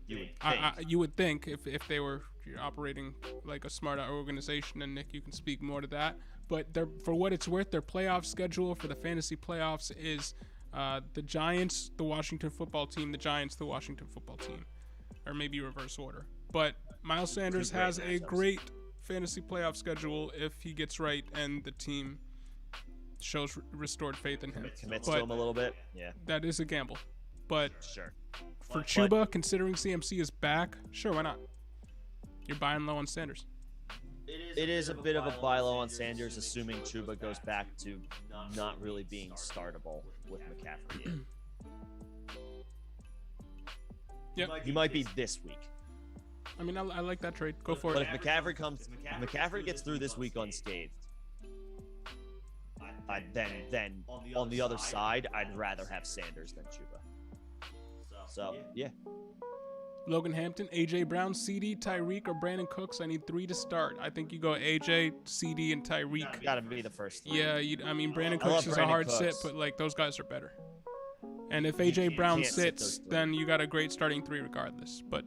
You would think if they were operating like a smart organization, and Nick, you can speak more to that. But for what it's worth, their playoff schedule for the fantasy playoffs is the Giants, the Washington football team, the Giants, the Washington football team, or maybe reverse order. But Miles Sanders has a great fantasy playoff schedule if he gets right and the team shows restored faith in him. Commits to him a little bit. Yeah. That is a gamble. But sure. For Chuba, considering CMC is back, sure, why not? You're buying low on Sanders. It is a bit of a buy low on Sanders, assuming Chuba goes back to not really being startable with McCaffrey in. Yep. He might be this week. I mean, I like that trade. Go for it. But if McCaffrey gets through this week unscathed, then on the other side, I'd rather have Sanders than Chuba. So, yeah. Logan Hampton, A.J. Brown, CD, Tyreek, or Brandon Cooks. I need 3 to start. I think you go A.J., CD, and Tyreek. Gotta be the first 3. Yeah, Brandon Cooks is a hard sit, but like those guys are better. And if A.J. Brown sits, then you got a great starting 3 regardless. But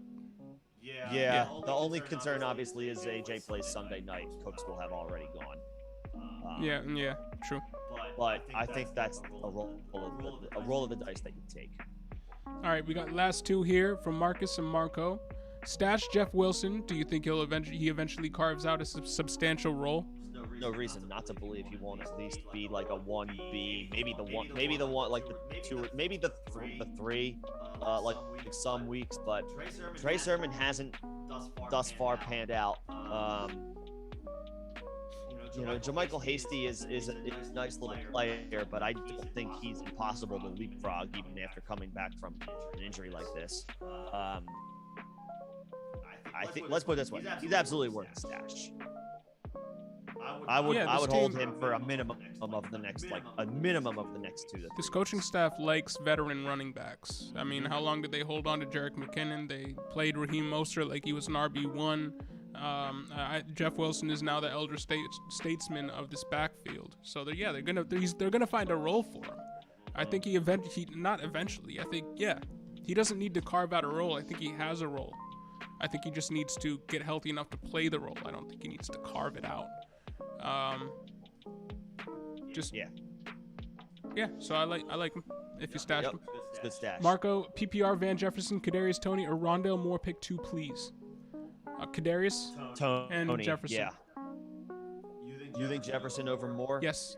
yeah. The only concern obviously is A.J. plays Sunday night. Cooks will have already gone. Yeah, true. But I think that's a roll of the dice that you take. All right, we got last 2 here from Marcus and Marco. Stash Jeff Wilson. Do you think he eventually carves out a substantial role? No reason not to believe he won't at least be like a 1B, maybe the 1, like the 2, maybe the 3, like some weeks. But Trey Sermon hasn't thus far panned out. JaMychal Hasty is a nice little player, but I don't think he's impossible to leapfrog even after coming back from an injury like this. I think let's put it this way: he's absolutely worth the stash. I would hold him for a minimum of the next 2. This coaching staff likes veteran running backs. I mean, how long did they hold on to Jerick McKinnon? They played Raheem Mostert like he was an RB1. Jeff Wilson is now the elder statesman of this backfield. So they're gonna find a role for him. I think he doesn't need to carve out a role. I think he has a role. I think he just needs to get healthy enough to play the role. I don't think he needs to carve it out. So I like him if you stash him. It's a good stash. Marco, PPR, Van Jefferson, Kadarius Toney, or Rondale Moore, pick 2, please. Kadarius and Jefferson. Yeah. You think Jefferson over Moore? Yes.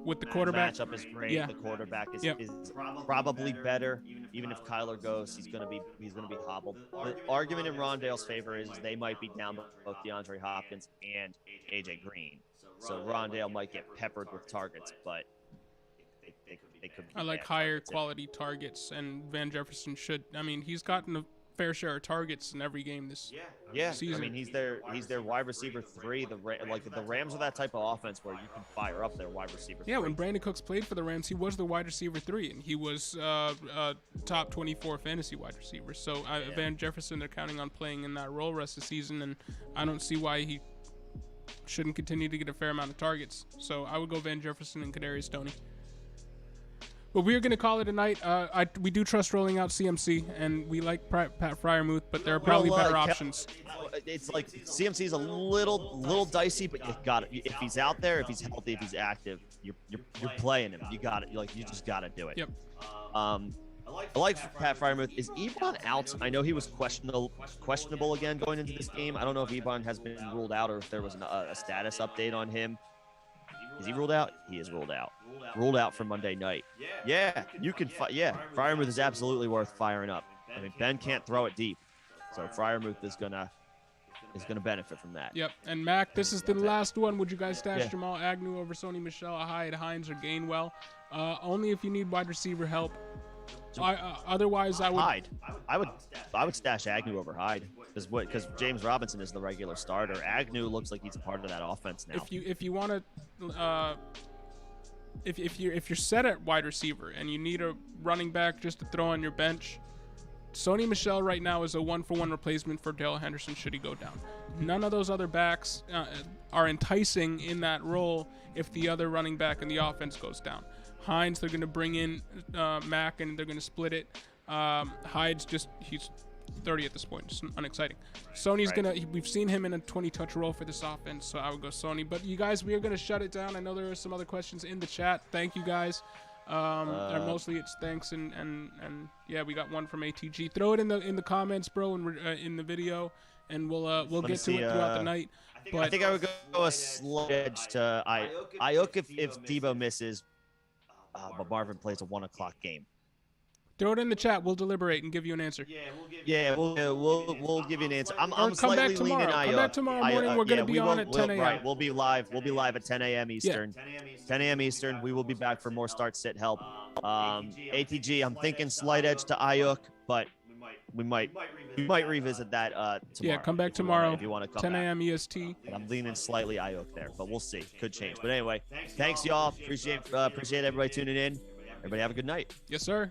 With the quarterback. Matchup is great. Yeah. The quarterback is probably better. Even if Kyler goes, he's gonna be hobbled. The argument in Rondale's favor is they might be down both DeAndre Hopkins and AJ Green. So Rondale might get peppered with targets, but they could. I like higher quality targets, and Van Jefferson should. I mean, he's gotten a fair share of targets in every game this season. I mean, he's their wide receiver 3. The Rams are that type of offense where you can fire up their wide receiver 3. Yeah, when Brandon Cooks played for the Rams, he was the wide receiver 3, and he was top 24 fantasy wide receiver. So Van Jefferson, they're counting on playing in that role rest of the season, and I don't see why he shouldn't continue to get a fair amount of targets. So I would go Van Jefferson and Kadarius Toney. But we're going to call it a night. We do trust rolling out CMC, and we like Pat Freiermuth, but there are probably better options. It's like CMC's a little dicey, but you got it. If he's out there, if he's healthy, if he's active, you're playing him. You got it. You just got to do it. Yep. I like Pat Freiermuth. Is Ebron out? I know he was questionable again going into this game. I don't know if Ebron has been ruled out or if there was a status update on him. Is he ruled out? He is ruled out. Ruled out for Monday night. Yeah, you can. Freiermuth is absolutely worth firing up. I mean, Ben can't throw it deep, so Freiermuth is gonna benefit from that. Yep. And Mac, this is the last one. Would you guys stash Jamal Agnew over Sony Michel, Hyde, Hines, or Gainwell? Only if you need wide receiver help. Otherwise, I would. Hyde. I would stash Agnew over Hyde because James Robinson is the regular starter. Agnew looks like he's a part of that offense now. If you want to, if you're set at wide receiver and you need a running back just to throw on your bench, Sony Michel right now is a 1-for-1 replacement for Darrell Henderson should he go down. None of those other backs are enticing in that role if the other running back in the offense goes down. Hines, they're going to bring in Mack, and they're going to split it. Hyde's he's 30 at this point, just unexciting. Sony's we've seen him in a 20-touch role for this offense, so I would go Sony. But you guys, we are going to shut it down. I know there are some other questions in the chat. Thank you guys. Mostly it's thanks and yeah, we got one from ATG. Throw it in the comments, bro, and in the video, and we'll get to it throughout the night. I think I would go a slight edge to Ayuk if Debo misses. But Marvin plays a 1 o'clock game. Throw it in the chat. We'll deliberate and give you an answer. We'll give you an answer. I'm slightly leaning Ayuk. Come back tomorrow morning. We're going to be on at 10 a.m. Right, we'll be live. We'll be live at 10 a.m. Eastern. 10 a.m. Eastern. We will be back for more start sit help. ATG, I'm thinking slight edge to Ayuk, but we might revisit that tomorrow. Yeah, come back tomorrow. If you want to come 10 a.m. EST. I'm leaning slightly Ayuk there, but we'll see. Could change. But anyway, thanks y'all. Appreciate everybody tuning in. Everybody have a good night. Yes, sir.